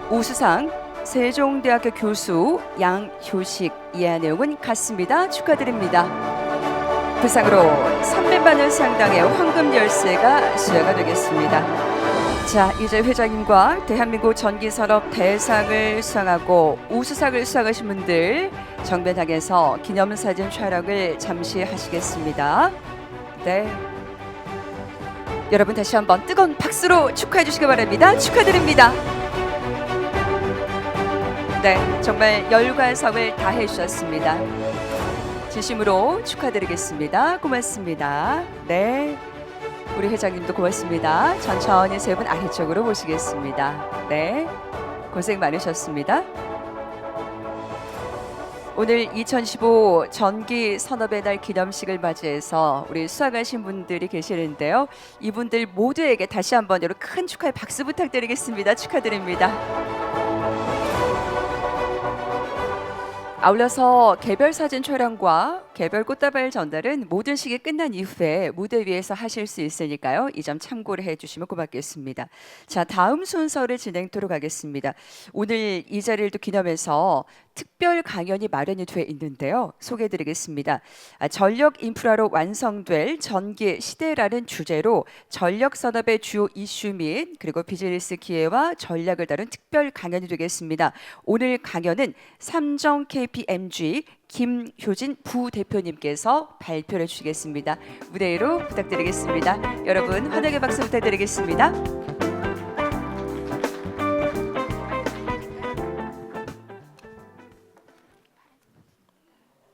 우수상 세종대학교 교수 양효식. 이해 내용은 같습니다. 축하드립니다. 부상으로 300만 원 상당의 황금 열쇠가 수여가 되겠습니다. 자, 이제 회장님과 대한민국 전기산업 대상을 수상하고 우수상을 수상하신 분들 정변장에서 기념사진 촬영을 잠시 하시겠습니다. 네, 여러분 다시 한번 뜨거운 박수로 축하해 주시기 바랍니다. 축하드립니다. 네, 정말 열과성을 다해 주셨습니다. 진심으로 축하드리겠습니다. 고맙습니다. 네, 우리 회장님도 고맙습니다. 천천히 세 분 아래쪽으로 모시겠습니다. 네, 고생 많으셨습니다. 오늘 2015 전기 산업의 날 기념식을 맞이해서 우리 수상하신 분들이 계시는데요. 이분들 모두에게 다시 한번 여러분 큰 축하의 박수 부탁드리겠습니다. 축하드립니다. 아울러서 개별 사진 촬영과 개별 꽃다발 전달은 모든 식이 끝난 이후에 무대 위에서 하실 수 있으니까요. 이 점 참고를 해주시면 고맙겠습니다. 자, 다음 순서를 진행토록 하겠습니다. 오늘 이 자리를 또 기념해서 특별 강연이 마련이 돼 있는데요. 소개해드리겠습니다. 전력 인프라로 완성될 전기 시대라는 주제로 전력 산업의 주요 이슈 및 그리고 비즈니스 기회와 전략을 다룬 특별 강연이 되겠습니다. 오늘 강연은 삼정 KPMG 김효진 부대표님께서 발표를 해주시겠습니다. 무대 위로 부탁드리겠습니다. 여러분 환영의 박수 부탁드리겠습니다.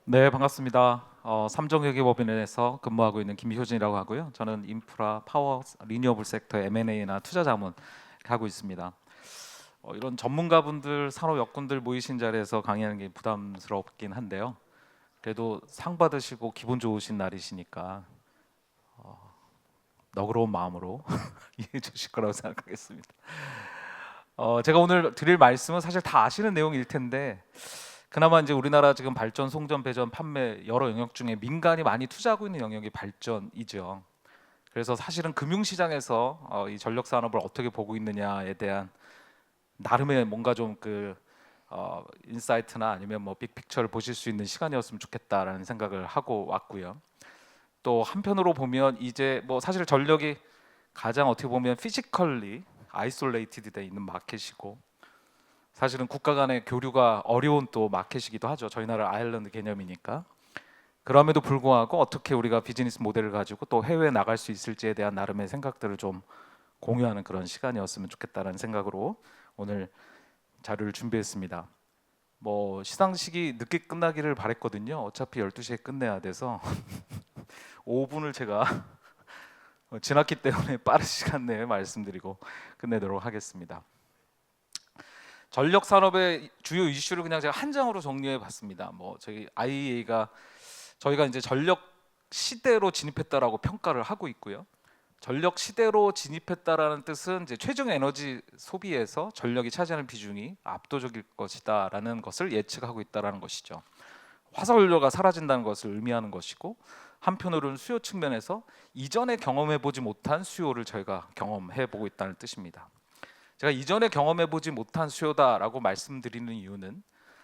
네, 반갑습니다. 삼성회계법인에서 근무하고 있는 김효진이라고 하고요. 저는 인프라, 파워, 리니어블 섹터 M&A나 투자 자문 하고 있습니다. 이런 전문가분들, 산업 역군들 모이신 자리에서 강의하는 게 부담스럽긴 한데요. 그래도 상 받으시고 기분 좋으신 날이시니까 너그러운 마음으로 이해해 주실 거라고 생각하겠습니다. 제가 오늘 드릴 말씀은 사실 다 아시는 내용일 텐데 그나마 이제 우리나라 지금 발전, 송전, 배전, 판매 여러 영역 중에 민간이 많이 투자하고 있는 영역이 발전이죠. 그래서 사실은 금융시장에서 이 전력 산업을 어떻게 보고 있느냐에 대한 나름의 뭔가 좀 인사이트나 아니면 뭐 빅픽처를 보실 수 있는 시간이었으면 좋겠다라는 생각을 하고 왔고요. 또 한편으로 보면 이제 뭐 사실 전력이 가장 어떻게 보면 피지컬리 아이솔레이티드 돼 있는 마켓이고 사실은 국가 간의 교류가 어려운 또 마켓이기도 하죠. 저희 나라 아일랜드 개념이니까. 그럼에도 불구하고 어떻게 우리가 비즈니스 모델을 가지고 또 해외에 나갈 수 있을지에 대한 나름의 생각들을 좀 공유하는 그런 시간이었으면 좋겠다는 생각으로 오늘 자료를 준비했습니다. 뭐 시상식이 늦게 끝나기를 바랬거든요. 어차피 12시에 끝내야 돼서 5분을 제가 지났기 때문에 빠른 시간 내에 말씀드리고 끝내도록 하겠습니다. 전력 산업의 주요 이슈를 그냥 제가 한 장으로 정리해 봤습니다. 뭐 저희 IEA가 저희가 이제 전력 시대로 진입했다라고 평가를 하고 있고요. 전력 시대로 진입했다라는 뜻은 이제 최종 에너지 소비에서 전력이 차지하는 비중이 압도적일 것이다라는 것을 예측하고 있다라는 것이죠. 화석연료가 사라진다는 것을 의미하는 것이고 한편으로는 수요 측면에서 이전에 경험해 보지 못한 수요를 저희가 경험해 보고 있다는 뜻입니다. 제가 이전에 경험해 보지 못한 수요다라고 말씀드리는 이유는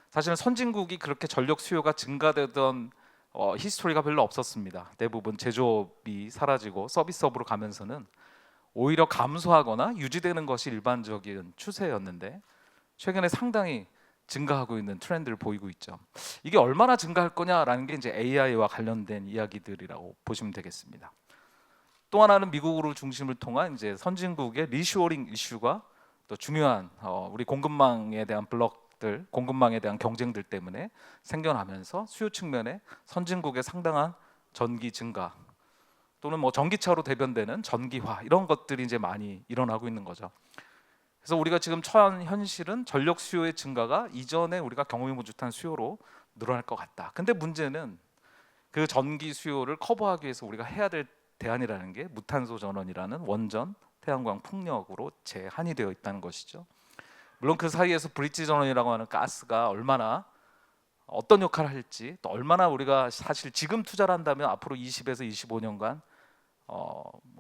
사실은 선진국이 그렇게 전력 수요가 증가되던 히스토리가 별로 없었습니다. 대부분 제조업이 사라지고 서비스업으로 가면서는 오히려 감소하거나 유지되는 것이 일반적인 추세였는데 최근에 상당히 증가하고 있는 트렌드를 보이고 있죠. 이게 얼마나 증가할 거냐라는 게 이제 AI와 관련된 이야기들이라고 보시면 되겠습니다. 또 하나는 미국을 중심을 통한 이제 선진국의 리쇼어링 이슈가 또 중요한 우리 공급망에 대한 블록들, 공급망에 대한 경쟁들 때문에 생겨나면서 수요 측면에 선진국의 상당한 전기 증가 또는 뭐 전기차로 대변되는 전기화 이런 것들이 이제 많이 일어나고 있는 거죠. 그래서 우리가 지금 처한 현실은 전력 수요의 증가가 이전에 우리가 경험해 보지 못한 수요로 늘어날 것 같다. 근데 문제는 그 전기 수요를 커버하기 위해서 우리가 해야 될 대안이라는 게 무탄소 전원이라는 원전, 태양광 풍력으로 제한이 되어 있다는 것이죠. 물론 그 사이에서 브릿지 전원이라고 하는 가스가 얼마나 어떤 역할을 할지 또 얼마나 우리가 사실 지금 투자를 한다면 앞으로 20에서 25년간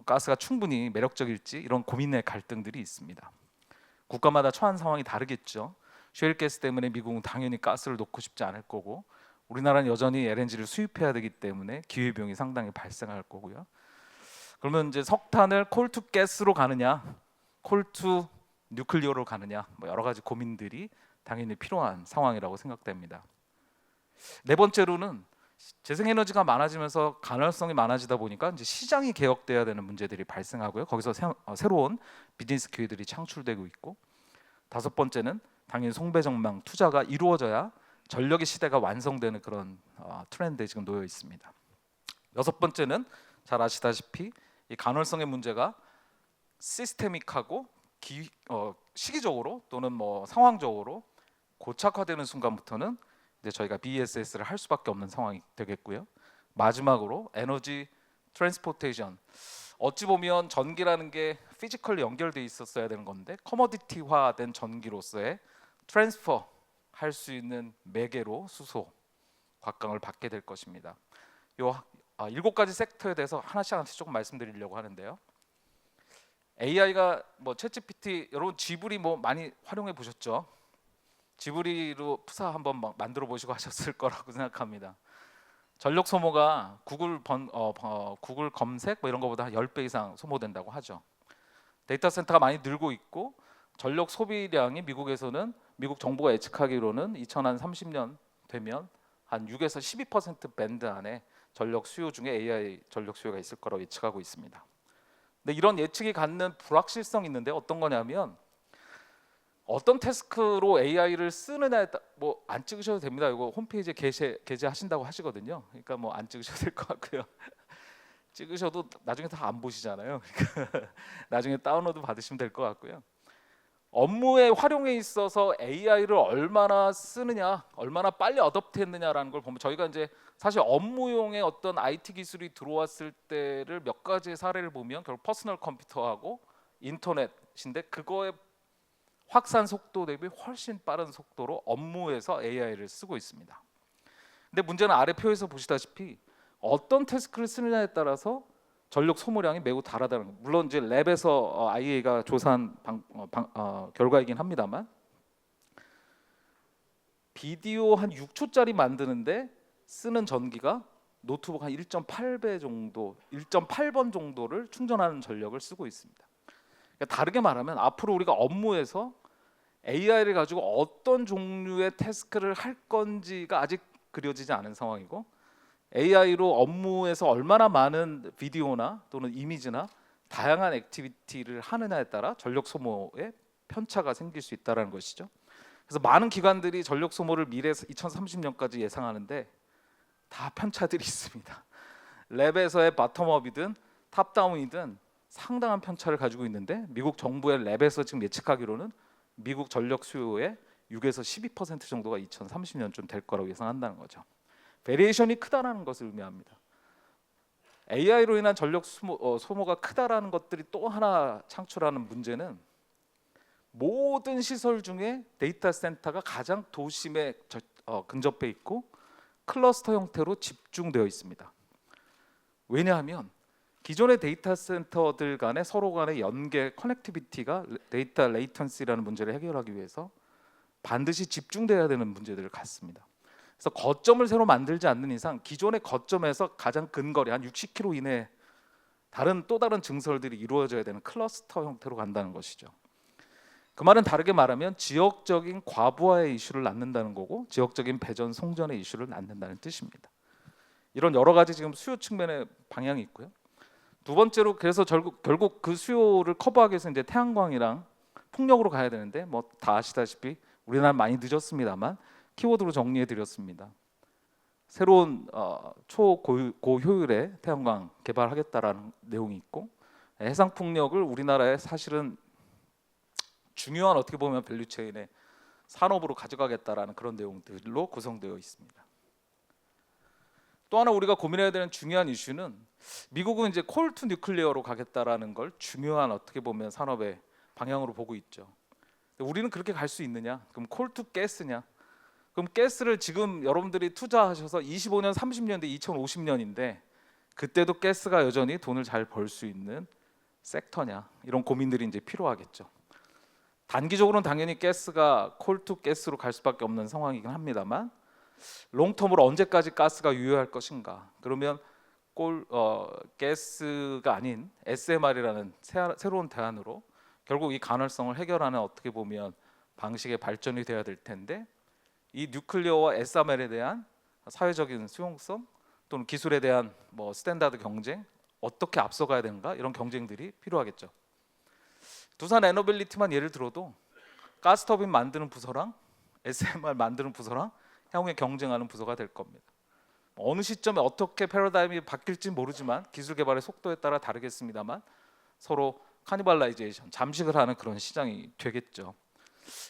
가스가 충분히 매력적일지 이런 고민의 갈등들이 있습니다. 국가마다 처한 상황이 다르겠죠. 셰일가스 때문에 미국은 당연히 가스를 놓고 싶지 않을 거고 우리나라는 여전히 LNG를 수입해야 되기 때문에 기회비용이 상당히 발생할 거고요. 그러면 이제 석탄을 콜 투 가스로 가느냐, 콜 투 뉴클리어로 가느냐, 뭐 여러 가지 고민들이 당연히 필요한 상황이라고 생각됩니다. 네 번째로는 재생에너지가 많아지면서 가능성이 많아지다 보니까 이제 시장이 개혁돼야 되는 문제들이 발생하고요. 거기서 새로운 비즈니스 기회들이 창출되고 있고, 다섯 번째는 당연히 송배전망 투자가 이루어져야 전력의 시대가 완성되는 그런 트렌드에 지금 놓여 있습니다. 여섯 번째는 잘 아시다시피 이 간헐성의 문제가 시스테믹하고 시기적으로 또는 뭐 상황적으로 고착화되는 순간부터는 이제 저희가 BESS를 할 수밖에 없는 상황이 되겠고요. 마지막으로 에너지 트랜스포테이션, 어찌 보면 전기라는 게 피지컬리 연결돼 있었어야 되는 건데 커머디티화된 전기로서의 트랜스퍼 할 수 있는 매개로 수소, 곽광을 받게 될 것입니다. 요 7가지 섹터에 대해서 하나씩 조금 말씀드리려고 하는데요. AI가 뭐 챗GPT, 여러분 지브리 뭐 많이 활용해 보셨죠? 지브리로 푸사 한번 만들어 보시고 하셨을 거라고 생각합니다. 전력 소모가 구글 검색 뭐 이런 거보다 10배 이상 소모된다고 하죠. 데이터 센터가 많이 늘고 있고 전력 소비량이 미국에서는 미국 정부가 예측하기로는 2030년 되면 한 6에서 12% 밴드 안에 전력 수요 중에 AI 전력 수요가 있을 거라고 예측하고 있습니다. 근데 이런 예측이 갖는 불확실성이 있는데 어떤 거냐면 어떤 태스크로 AI를 쓰느냐에 따라 뭐 안 찍으셔도 됩니다. 이거 홈페이지에 게재하신다고 하시거든요. 그러니까 뭐 안 찍으셔도 될 것 같고요. 찍으셔도 나중에 다 안 보시잖아요. 그러니까 나중에 다운로드 받으시면 될 것 같고요. 업무의 활용에 있어서 AI를 얼마나 쓰느냐, 얼마나 빨리 어댑트했느냐라는 걸 보면 저희가 이제 사실 업무용의 어떤 IT 기술이 들어왔을 때를 몇 가지의 사례를 보면 결국 퍼스널 컴퓨터하고 인터넷인데 그거의 확산 속도 대비 훨씬 빠른 속도로 업무에서 AI를 쓰고 있습니다. 근데 문제는 아래 표에서 보시다시피 어떤 태스크를 쓰느냐에 따라서 전력 소모량이 매우 다르다는 거. 물론 이제 랩에서 IA가 조사한 결과이긴 합니다만 비디오 한 6초짜리 만드는데 쓰는 전기가 노트북 한 1.8배 정도, 1.8번 정도를 충전하는 전력을 쓰고 있습니다. 그러니까 다르게 말하면 앞으로 우리가 업무에서 AI를 가지고 어떤 종류의 태스크를 할 건지가 아직 그려지지 않은 상황이고 AI로 업무에서 얼마나 많은 비디오나 또는 이미지나 다양한 액티비티를 하느냐에 따라 전력 소모에 편차가 생길 수 있다는 것이죠. 그래서 많은 기관들이 전력 소모를 미래 2030년까지 예상하는데 다 편차들이 있습니다. 랩에서의 바텀업이든 탑다운이든 상당한 편차를 가지고 있는데 미국 정부의 랩에서 지금 예측하기로는 미국 전력 수요의 6에서 12% 정도가 2030년쯤 될 거라고 예상한다는 거죠. 베리에이션이 크다라는 것을 의미합니다. AI로 인한 전력 소모가 크다라는 것들이 또 하나 창출하는 문제는 모든 시설 중에 데이터 센터가 가장 도심에 근접해 있고 클러스터 형태로 집중되어 있습니다. 왜냐하면 기존의 데이터 센터들 간의 서로 간의 연계 커넥티비티가 데이터 레이턴시라는 문제를 해결하기 위해서 반드시 집중돼야 되는 문제들을 갖습니다. 그래서 거점을 새로 만들지 않는 이상 기존의 거점에서 가장 근거리 한 60km 이내 또 다른 증설들이 이루어져야 되는 클러스터 형태로 간다는 것이죠. 그 말은 다르게 말하면 지역적인 과부하의 이슈를 낳는다는 거고 지역적인 배전 송전의 이슈를 낳는다는 뜻입니다. 이런 여러 가지 지금 수요 측면의 방향이 있고요. 두 번째로 그래서 결국 그 수요를 커버하기 위해서 이제 태양광이랑 풍력으로 가야 되는데 뭐 다 아시다시피 우리나라 많이 늦었습니다만 키워드로 정리해 드렸습니다. 새로운 초고효율의 태양광 개발하겠다라는 내용이 있고 해상 풍력을 우리나라에 사실은 중요한 어떻게 보면 밸류체인의 산업으로 가져가겠다라는 그런 내용들로 구성되어 있습니다. 또 하나 우리가 고민해야 되는 중요한 이슈는 미국은 이제 콜 투 뉴클리어로 가겠다라는 걸 중요한 어떻게 보면 산업의 방향으로 보고 있죠. 근데 우리는 그렇게 갈 수 있느냐? 그럼 콜 투 가스냐? 그럼 가스를 지금 여러분들이 투자하셔서 25년, 30년 대 2050년인데 그때도 가스가 여전히 돈을 잘 벌 수 있는 섹터냐? 이런 고민들이 이제 필요하겠죠. 단기적으로는 당연히 가스가 콜 투 가스로 갈 수밖에 없는 상황이긴 합니다만 롱텀으로 언제까지 가스가 유효할 것인가? 그러면 가스가 아닌 SMR이라는 새로운 대안으로 결국 이 간헐성을 해결하는 어떻게 보면 방식의 발전이 돼야 될 텐데 이 뉴클리어와 SMR에 대한 사회적인 수용성 또는 기술에 대한 뭐 스탠다드 경쟁 어떻게 앞서가야 되는가 이런 경쟁들이 필요하겠죠. 두산 에너빌리티만 예를 들어도 가스터빈 만드는 부서랑 SMR 만드는 부서랑 향후에 경쟁하는 부서가 될 겁니다. 어느 시점에 어떻게 패러다임이 바뀔지 모르지만 기술 개발의 속도에 따라 다르겠습니다만 서로 카니발라이제이션, 잠식을 하는 그런 시장이 되겠죠.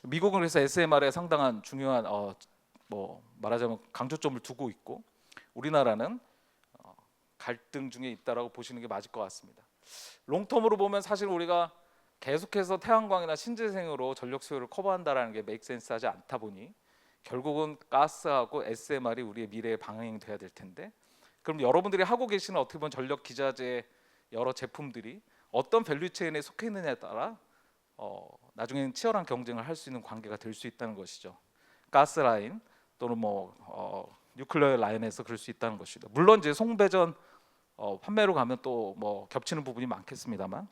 미국은 그래서 SMR에 상당한 중요한 뭐 말하자면 강조점을 두고 있고 우리나라는 갈등 중에 있다라고 보시는 게 맞을 것 같습니다. 롱텀으로 보면 사실 우리가 계속해서 태양광이나 신재생으로 전력 수요를 커버한다라는 게 메이크 센스하지 않다 보니 결국은 가스하고 SMR이 우리의 미래의 방향이 돼야 될 텐데 그럼 여러분들이 하고 계시는 어떻게 보면 전력 기자재 여러 제품들이 어떤 밸류체인에 속해 있느냐에 따라 나중에는 치열한 경쟁을 할 수 있는 관계가 될 수 있다는 것이죠. 가스 라인 또는 뭐 뉴클리어 라인에서 그럴 수 있다는 것이죠. 물론 이제 송배전 판매로 가면 또 뭐 겹치는 부분이 많겠습니다만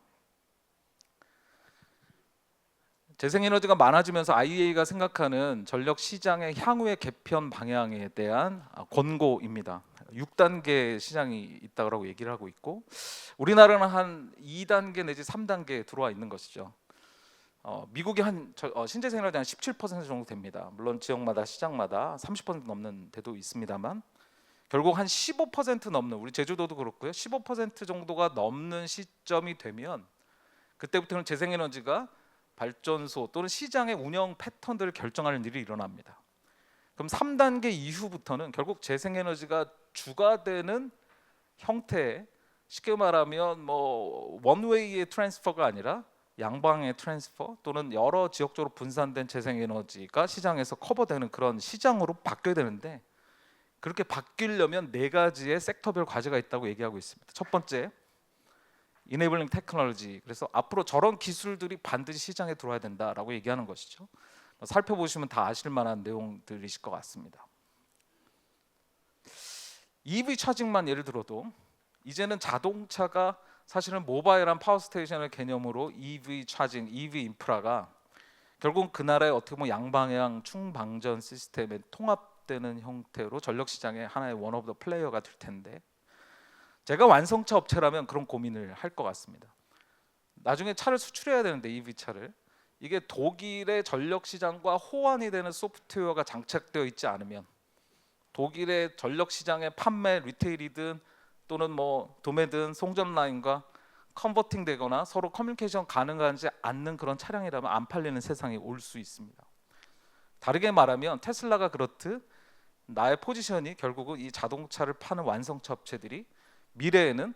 재생에너지가 많아지면서 IEA가 생각하는 전력 시장의 향후의 개편 방향에 대한 권고입니다. 6단계 시장이 있다고 얘기를 하고 있고 우리나라는 한 2단계 내지 3단계에 들어와 있는 것이죠. 미국이 신재생 에너지 한 17% 정도 됩니다. 물론 지역마다 시장마다 30% 넘는 데도 있습니다만 결국 한 15% 넘는, 우리 제주도도 그렇고요, 15% 정도가 넘는 시점이 되면 그때부터는 재생에너지가 발전소 또는 시장의 운영 패턴들을 결정하는 일이 일어납니다. 그럼 3단계 이후부터는 결국 재생에너지가 주가 되는 형태의, 쉽게 말하면 뭐 원웨이의 트랜스퍼가 아니라 양방의 트랜스퍼 또는 여러 지역적으로 분산된 재생에너지가 시장에서 커버되는 그런 시장으로 바뀌어야 되는데, 그렇게 바뀌려면 4가지의 섹터별 과제가 있다고 얘기하고 있습니다. 첫 번째, Enabling Technology. 그래서 앞으로 저런 기술들이 반드시 시장에 들어와야 된다라고 얘기하는 것이죠. 살펴보시면 다 아실 만한 내용들이실 것 같습니다. EV 차징만 예를 들어도 이제는 자동차가 사실은 모바일한 파워스테이션의 개념으로 EV 차징, EV 인프라가 결국 그 나라의 어떻게 보면 양방향 충방전 시스템에 통합되는 형태로 전력 시장의 하나의 원 오브 더 플레이어가 될 텐데, 제가 완성차 업체라면 그런 고민을 할 것 같습니다. 나중에 차를 수출해야 되는데 EV 차를, 이게 독일의 전력 시장과 호환이 되는 소프트웨어가 장착되어 있지 않으면 독일의 전력 시장의 판매 리테일이든 또는 뭐 도매든 송전 라인과 컨버팅 되거나 서로 커뮤니케이션 가능하지 않는 그런 차량이라면 안 팔리는 세상이 올 수 있습니다. 다르게 말하면 테슬라가 그렇듯 나의 포지션이 결국은 이 자동차를 파는 완성차 업체들이 미래에는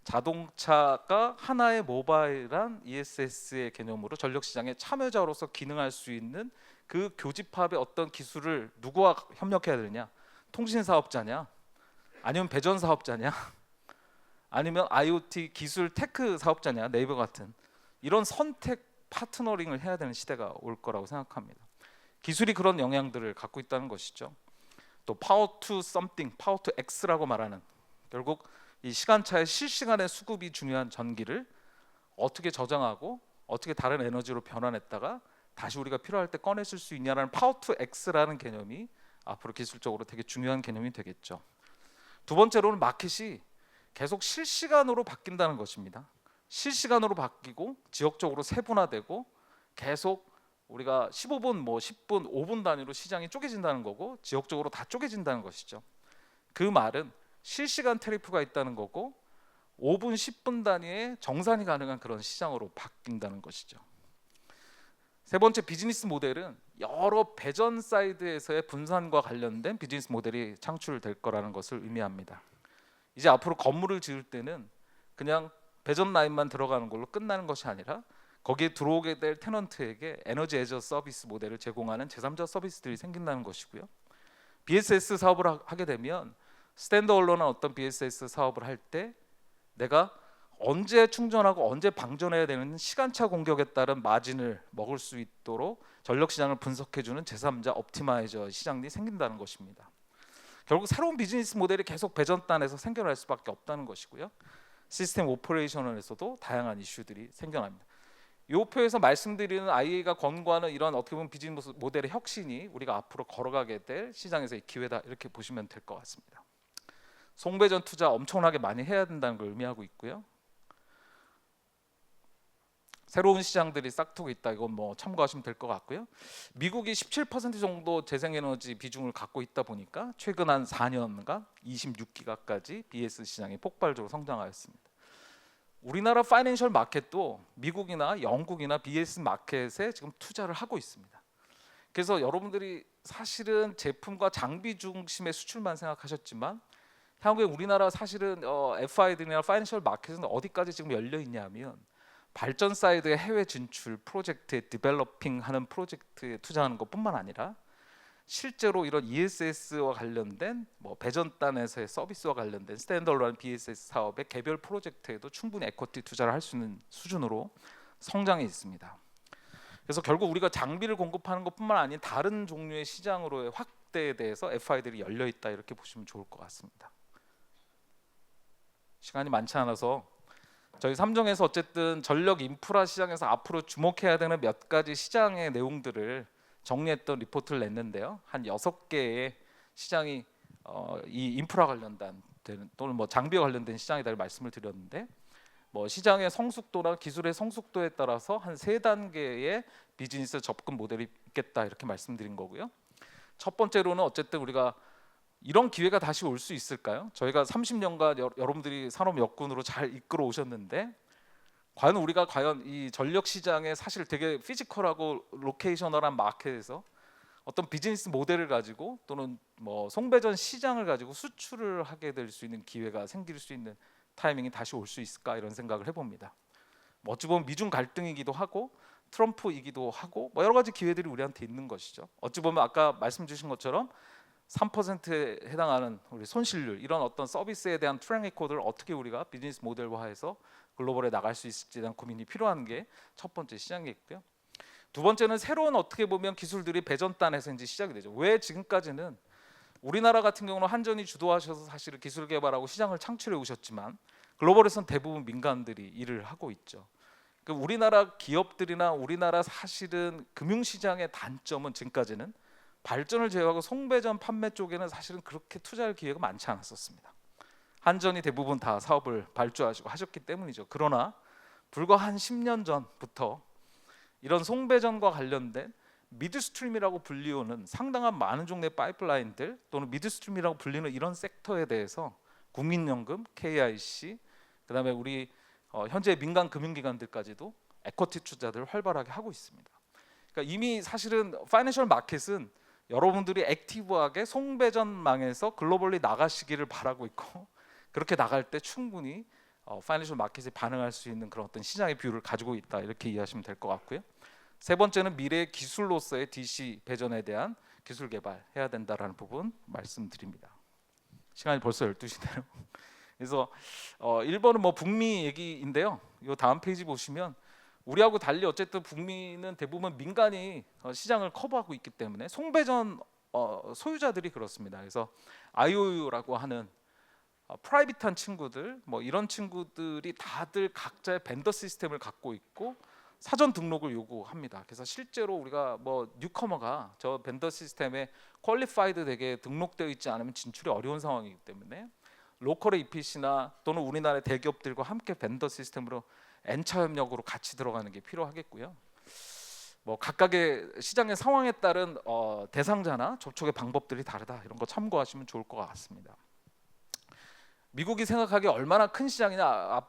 자동차가 하나의 모바일한 ESS의 개념으로 전력 시장의 참여자로서 기능할 수 있는 그 교집합의 어떤 기술을 누구와 협력해야 되느냐? 통신 사업자냐? 아니면 배전 사업자냐? 아니면 IoT 기술 테크 사업자냐? 네이버 같은 이런 선택 파트너링을 해야 되는 시대가 올 거라고 생각합니다. 기술이 그런 영향들을 갖고 있다는 것이죠. 또 파워 투 썸띵, 파워 투 X라고 말하는, 결국 이 시간차의 실시간의 수급이 중요한 전기를 어떻게 저장하고 어떻게 다른 에너지로 변환했다가 다시 우리가 필요할 때 꺼내쓸 수 있냐라는 파워 투 X라는 개념이 앞으로 기술적으로 되게 중요한 개념이 되겠죠. 두 번째로는 마켓이 계속 실시간으로 바뀐다는 것입니다. 실시간으로 바뀌고 지역적으로 세분화되고 계속 우리가 15분, 뭐 10분, 5분 단위로 시장이 쪼개진다는 거고 지역적으로 다 쪼개진다는 것이죠. 그 말은 실시간 테리프가 있다는 거고 5분, 10분 단위의 정산이 가능한 그런 시장으로 바뀐다는 것이죠. 세 번째 비즈니스 모델은 여러 배전 사이드에서의 분산과 관련된 비즈니스 모델이 창출될 거라는 것을 의미합니다. 이제 앞으로 건물을 지을 때는 그냥 배전 라인만 들어가는 걸로 끝나는 것이 아니라 거기에 들어오게 될 테넌트에게 에너지 애저 서비스 모델을 제공하는 제3자 서비스들이 생긴다는 것이고요. BSS 사업을 하게 되면 스탠드얼론한 어떤 BSS 사업을 할 때 내가 언제 충전하고 언제 방전해야 되는 시간차 공격에 따른 마진을 먹을 수 있도록 전력 시장을 분석해주는 제3자 옵티마이저 시장이 생긴다는 것입니다. 결국 새로운 비즈니스 모델이 계속 배전단에서 생겨날 수밖에 없다는 것이고요. 시스템 오퍼레이션에서도 다양한 이슈들이 생겨납니다. 이 표에서 말씀드리는 IEA가 권고하는 이런 어떻게 보면 비즈니스 모델의 혁신이 우리가 앞으로 걸어가게 될 시장에서의 기회다, 이렇게 보시면 될 것 같습니다. 송배전 투자 엄청나게 많이 해야 된다는 걸 의미하고 있고요. 새로운 시장들이 싹트고 있다, 이건 뭐 참고하시면 될 것 같고요. 미국이 17% 정도 재생에너지 비중을 갖고 있다 보니까 최근 한 4년간 26기가까지 BS 시장이 폭발적으로 성장하였습니다. 우리나라 파이낸셜 마켓도 미국이나 영국이나 BS 마켓에 지금 투자를 하고 있습니다. 그래서 여러분들이 사실은 제품과 장비 중심의 수출만 생각하셨지만 향후에 우리나라 사실은 FID나 파이낸셜 마켓은 어디까지 지금 열려 있냐면 발전 사이드의 해외 진출 프로젝트에 디벨로핑하는 프로젝트에 투자하는 것뿐만 아니라 실제로 이런 ESS와 관련된 뭐 배전단에서의 서비스와 관련된 스탠더얼한 BSS 사업의 개별 프로젝트에도 충분히 에쿼티 투자를 할 수 있는 수준으로 성장해 있습니다. 그래서 결국 우리가 장비를 공급하는 것뿐만 아닌 다른 종류의 시장으로의 확대에 대해서 FI들이 열려 있다, 이렇게 보시면 좋을 것 같습니다. 시간이 많지 않아서 저희 삼정에서 어쨌든 전력 인프라 시장에서 앞으로 주목해야 되는 몇 가지 시장의 내용들을 정리했던 리포트를 냈는데요. 한 6개의 시장이 이 인프라 관련된 또는 뭐 장비와 관련된 시장이다 말씀을 드렸는데, 뭐 시장의 성숙도나 기술의 성숙도에 따라서 한 3단계의 비즈니스 접근 모델이 있겠다 이렇게 말씀드린 거고요. 첫 번째로는 어쨌든 우리가 이런 기회가 다시 올 수 있을까요? 저희가 30년간 여러분들이 산업 역군으로 잘 이끌어 오셨는데 과연 이 전력 시장에 사실 되게 피지컬하고 로케이셔널한 마켓에서 어떤 비즈니스 모델을 가지고 또는 뭐 송배전 시장을 가지고 수출을 하게 될 수 있는 기회가 생길 수 있는 타이밍이 다시 올 수 있을까 이런 생각을 해봅니다. 뭐 어찌 보면 미중 갈등이기도 하고 트럼프이기도 하고 뭐 여러 가지 기회들이 우리한테 있는 것이죠. 어찌 보면 아까 말씀 주신 것처럼 3%에 해당하는 우리 손실률 이런 어떤 서비스에 대한 트랙 레코드를 어떻게 우리가 비즈니스 모델화해서 글로벌에 나갈 수 있을지에 대한 고민이 필요한 게 첫 번째 시장이고요. 두 번째는 새로운 어떻게 보면 기술들이 배전단에서 이제 시작이 되죠. 왜 지금까지는 우리나라 같은 경우는 한전이 주도하셔서 사실은 기술 개발하고 시장을 창출해 오셨지만 글로벌에서는 대부분 민간들이 일을 하고 있죠. 그러니까 우리나라 기업들이나 우리나라 사실은 금융시장의 단점은 지금까지는 발전을 제외하고 송배전 판매 쪽에는 사실은 그렇게 투자할 기회가 많지 않았었습니다. 한전이 대부분 다 사업을 발주하시고 하셨기 때문이죠. 그러나 불과 한 10년 전부터 이런 송배전과 관련된 미드스트림이라고 불리우는 상당한 많은 종류의 파이프라인들 또는 미드스트림이라고 불리는 이런 섹터에 대해서 국민연금, KIC, 그다음에 우리 현재 민간 금융기관들까지도 에쿼티 투자들을 활발하게 하고 있습니다. 그러니까 이미 사실은 파이낸셜 마켓은 여러분들이 액티브하게 송배전망에서 글로벌리 나가시기를 바라고 있고 그렇게 나갈 때 충분히 파이낸셜 마켓에 반응할 수 있는 그런 어떤 시장의 뷰를 가지고 있다 이렇게 이해하시면 될 것 같고요. 세 번째는 미래의 기술로서의 DC 배전에 대한 기술 개발해야 된다라는 부분 말씀드립니다. 시간이 벌써 12시네요. 그래서 1번은 뭐 북미 얘기인데요. 이 다음 페이지 보시면 우리하고 달리 어쨌든 북미는 대부분 민간이 시장을 커버하고 있기 때문에 송배전 소유자들이 그렇습니다. 그래서 IOU라고 하는 프라이빗한 친구들 뭐 이런 친구들이 다들 각자의 벤더 시스템을 갖고 있고 사전 등록을 요구합니다. 그래서 실제로 우리가 뭐 뉴커머가 저 벤더 시스템에 퀄리파이드 되게 등록되어 있지 않으면 진출이 어려운 상황이기 때문에 로컬의 EPC나 또는 우리나라의 대기업들과 함께 벤더 시스템으로 N차 협력으로 같이 들어가는 게 필요하겠고요. 뭐 각각의 시장의 상황에 따른 대상자나 접촉의 방법들이 다르다 이런 거 참고하시면 좋을 것 같습니다. 미국이 생각하기에 얼마나 큰 시장이냐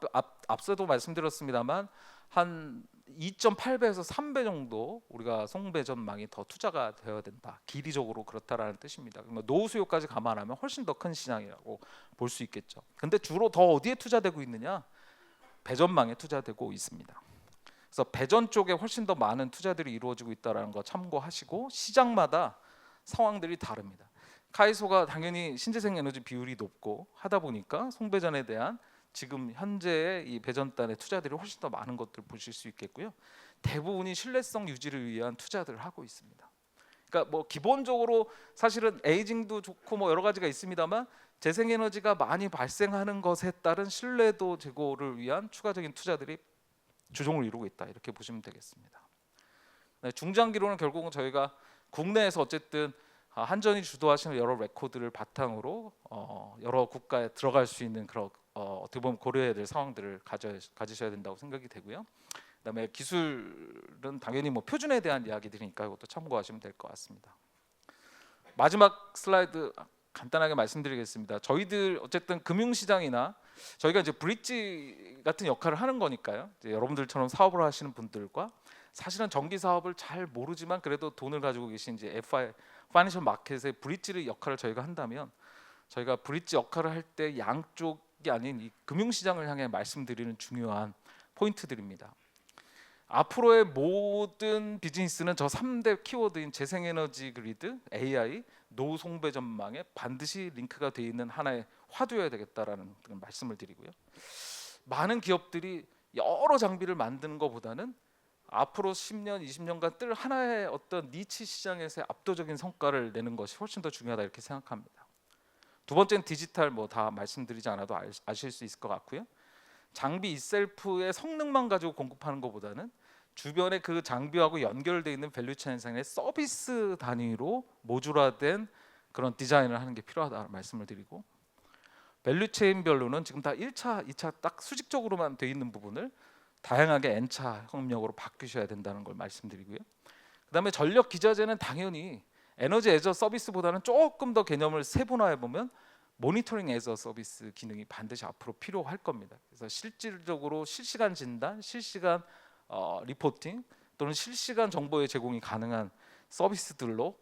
앞서도 말씀드렸습니다만 한 2.8배에서 3배 정도 우리가 송배전망이 더 투자가 되어야 된다. 길이적으로 그렇다라는 뜻입니다. 그러면 노후 수요까지 감안하면 훨씬 더 큰 시장이라고 볼 수 있겠죠. 근데 주로 더 어디에 투자되고 있느냐? 배전망에 투자되고 있습니다. 그래서 배전 쪽에 훨씬 더 많은 투자들이 이루어지고 있다는 거 참고하시고 시장마다 상황들이 다릅니다. 카이소가 당연히 신재생 에너지 비율이 높고 하다 보니까 송배전에 대한 지금 현재의 이 배전단의 투자들이 훨씬 더 많은 것들을 보실 수 있겠고요. 대부분이 신뢰성 유지를 위한 투자들을 하고 있습니다. 그러니까 뭐 기본적으로 사실은 에이징도 좋고 뭐 여러 가지가 있습니다만 재생에너지가 많이 발생하는 것에 따른 신뢰도 제고를 위한 추가적인 투자들이 주종을 이루고 있다 이렇게 보시면 되겠습니다. 네, 중장기로는 결국은 저희가 국내에서 어쨌든 한전이 주도하시는 여러 레코드를 바탕으로 여러 국가에 들어갈 수 있는 그런 어떻게 보면 고려해야 될 상황들을 가지셔야 된다고 생각이 되고요. 그다음에 기술은 당연히 뭐 표준에 대한 이야기들이니까 이것도 참고하시면 될 것 같습니다. 마지막 슬라이드 간단하게 말씀드리겠습니다. 저희들 어쨌든 금융시장이나 저희가 이제 브릿지 같은 역할을 하는 거니까요. 이제 여러분들처럼 사업을 하시는 분들과 사실은 전기 사업을 잘 모르지만 그래도 돈을 가지고 계신 이제 파이낸셜 마켓의 브릿지 역할을 저희가 한다면 저희가 브릿지 역할을 할 때 양쪽이 아닌 이 금융시장을 향해 말씀드리는 중요한 포인트들입니다. 앞으로의 모든 비즈니스는 저 3대 키워드인 재생에너지 그리드, AI, 노후 송배 전망에 반드시 링크가 되어 있는 하나의 화두여야 되겠다라는 말씀을 드리고요. 많은 기업들이 여러 장비를 만드는 것보다는 앞으로 10년, 20년간 뜰 하나의 어떤 니치 시장에서의 압도적인 성과를 내는 것이 훨씬 더 중요하다 이렇게 생각합니다. 두 번째는 디지털 뭐 다 말씀드리지 않아도 아실 수 있을 것 같고요. 장비 itself의 성능만 가지고 공급하는 것보다는 주변에 그 장비하고 연결되어 있는 밸류체인 상의 서비스 단위로 모듈화된 그런 디자인을 하는 게 필요하다는 말씀을 드리고 밸류체인별로는 지금 다 1차, 2차 딱 수직적으로만 돼 있는 부분을 다양하게 N차 협력으로 바꾸셔야 된다는 걸 말씀드리고요. 그다음에 전력 기자재는 당연히 에너지 애저 서비스보다는 조금 더 개념을 세분화해 보면 모니터링 애저 서비스 기능이 반드시 앞으로 필요할 겁니다. 그래서 실질적으로 실시간 진단, 실시간 리포팅 또는 실시간 정보의 제공이 가능한 서비스들로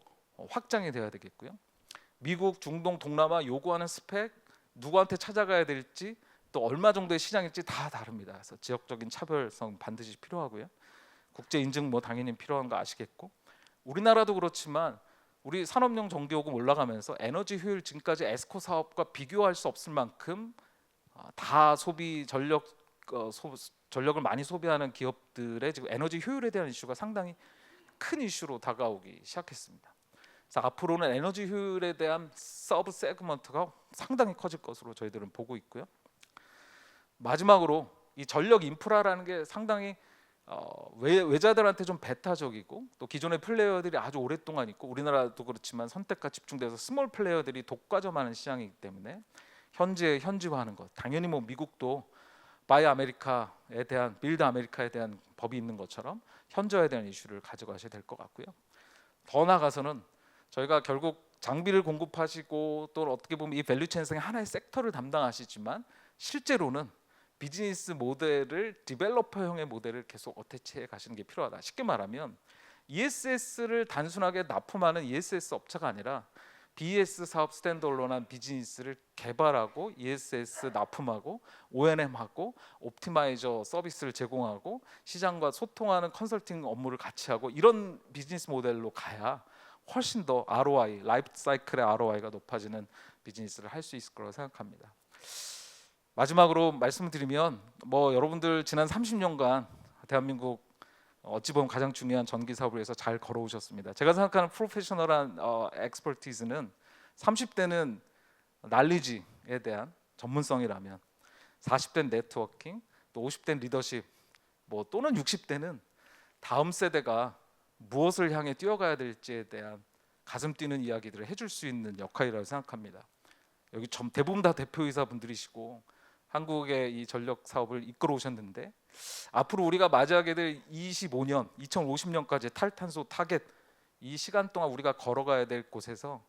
확장이 되어야 되겠고요. 미국, 중동, 동남아 요구하는 스펙, 누구한테 찾아가야 될지 또 얼마 정도의 시장일지 다 다릅니다. 그래서 지역적인 차별성 반드시 필요하고요. 국제 인증 뭐 당연히 필요한 거 아시겠고, 우리나라도 그렇지만 우리 산업용 전기요금 올라가면서 에너지 효율 지금까지 에스코 사업과 비교할 수 없을 만큼 다 소비 전력을 많이 소비하는 기업들의 지금 에너지 효율에 대한 이슈가 상당히 큰 이슈로 다가오기 시작했습니다. 그래서 앞으로는 에너지 효율에 대한 서브 세그먼트가 상당히 커질 것으로 저희들은 보고 있고요. 마지막으로 이 전력 인프라라는 게 상당히 외자들한테 좀 배타적이고 또 기존의 플레이어들이 아주 오랫동안 있고 우리나라도 그렇지만 선택과 집중돼서 스몰 플레이어들이 독과점하는 시장이기 때문에 현지화하는 것, 당연히 뭐 미국도 바이 아메리카에 대한 빌드 아메리카에 대한 법이 있는 것처럼 현지화에 대한 이슈를 가져가셔야 될 것 같고요. 더 나아가서는 저희가 결국 장비를 공급하시고 또 어떻게 보면 이 밸류체인상의 하나의 섹터를 담당하시지만 실제로는 비즈니스 모델을 디벨로퍼형의 모델을 계속 어태치해 가시는 게 필요하다. 쉽게 말하면 ESS를 단순하게 납품하는 ESS 업체가 아니라 BES 사업 스탠드얼론한 비즈니스를 개발하고 ESS 납품하고 O&M하고 옵티마이저 서비스를 제공하고 시장과 소통하는 컨설팅 업무를 같이 하고 이런 비즈니스 모델로 가야 훨씬 더 ROI, 라이프 사이클의 ROI가 높아지는 비즈니스를 할 수 있을 거라고 생각합니다. 마지막으로 말씀드리면 뭐 여러분들 지난 30년간 대한민국 어찌 보면 가장 중요한 전기 사업을 위해서 잘 걸어오셨습니다. 제가 생각하는 프로페셔널한 엑스퍼티즈는 30대는 날리지에 대한 전문성이라면 40대는 네트워킹, 또 50대는 리더십, 뭐 또는 60대는 다음 세대가 무엇을 향해 뛰어가야 될지에 대한 가슴 뛰는 이야기들을 해줄 수 있는 역할이라고 생각합니다. 여기 대부분 다 대표이사 분들이시고 한국의 이 전력 사업을 이끌어 오셨는데 앞으로 우리가 맞이하게 될 25년, 2050년까지 탈탄소 타겟 이 시간 동안 우리가 걸어가야 될 곳에서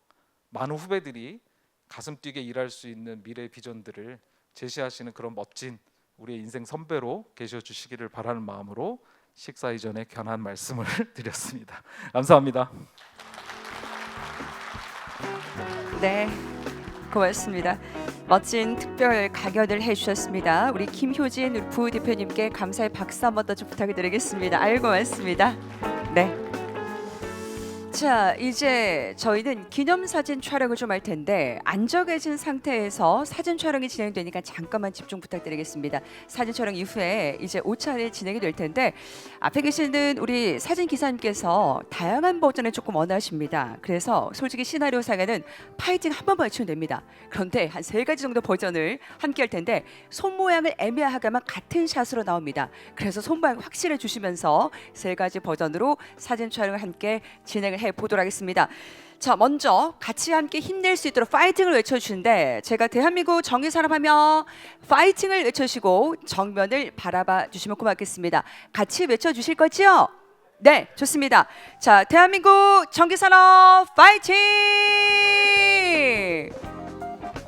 많은 후배들이 가슴 뛰게 일할 수 있는 미래 비전들을 제시하시는 그런 멋진 우리의 인생 선배로 계셔 주시기를 바라는 마음으로 식사 이전에 견한 말씀을 드렸습니다. 감사합니다. 네, 고맙습니다. 멋진 특별 강연을 해주셨습니다. 우리 김효진 부대표님께 감사의 박수 한번 더 좀 부탁드리겠습니다. 아이고 고맙습니다. 네. 자, 이제 저희는 기념사진 촬영을 좀 할 텐데 앉아 계신 상태에서 사진 촬영이 진행되니까 잠깐만 집중 부탁드리겠습니다. 사진 촬영 이후에 이제 5차례 진행이 될 텐데 앞에 계시는 우리 사진 기사님께서 다양한 버전을 조금 원하십니다. 그래서 솔직히 시나리오상에는 파이팅 한 번만 외치면 됩니다. 그런데 한 3가지 정도 버전을 함께 할 텐데 손 모양을 애매하게만 같은 샷으로 나옵니다. 그래서 손 모양 확실해 주시면서 3가지 버전으로 사진 촬영을 함께 진행을 해보도록 하겠습니다. 자, 먼저 같이 함께 힘낼 수 있도록 파이팅을 외쳐주시는데 제가 대한민국 전기산업하면 파이팅을 외쳐주시고 정면을 바라봐 주시면 고맙겠습니다. 같이 외쳐주실 거죠? 네, 좋습니다. 자, 대한민국 전기산업 파이팅!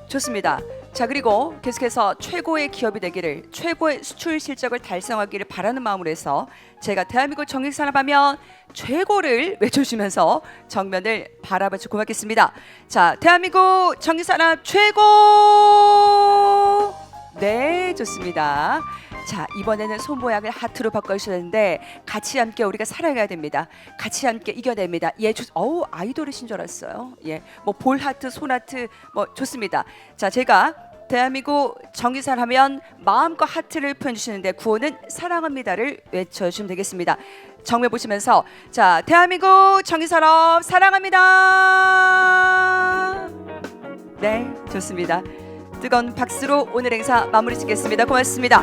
좋습니다. 자, 그리고 계속해서 최고의 기업이 되기를, 최고의 수출 실적을 달성하기를 바라는 마음으로 해서 제가 대한민국 전기산업하면 최고를 외쳐주시면서 정면을 바라봐 주시고 고맙겠습니다. 자, 대한민국 전기산업 최고! 네, 좋습니다. 자, 이번에는 손 모양을 하트로 바꿔주셨는데 같이 함께 우리가 살아가야 됩니다. 같이 함께 이겨냅니다. 예, 어우, 아이돌이신 줄 알았어요. 예, 뭐 볼 하트, 손 하트, 뭐 좋습니다. 자, 제가 대한민국 전기산 하면 마음과 하트를 표현 주시는데 구호는 사랑합니다를 외쳐주시면 되겠습니다. 정면 보시면서 자, 대한민국 전기산업 사랑합니다. 네, 좋습니다. 뜨거운 박수로 오늘 행사 마무리 짓겠습니다. 고맙습니다.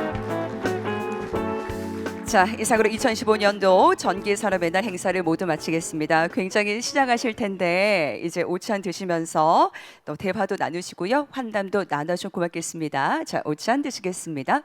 자, 이상으로 2015년도 전기산업의 날 행사를 모두 마치겠습니다. 굉장히 시장하실 텐데 이제 오찬 드시면서 또 대화도 나누시고요. 환담도 나눠주면 고맙겠습니다. 자, 오찬 드시겠습니다.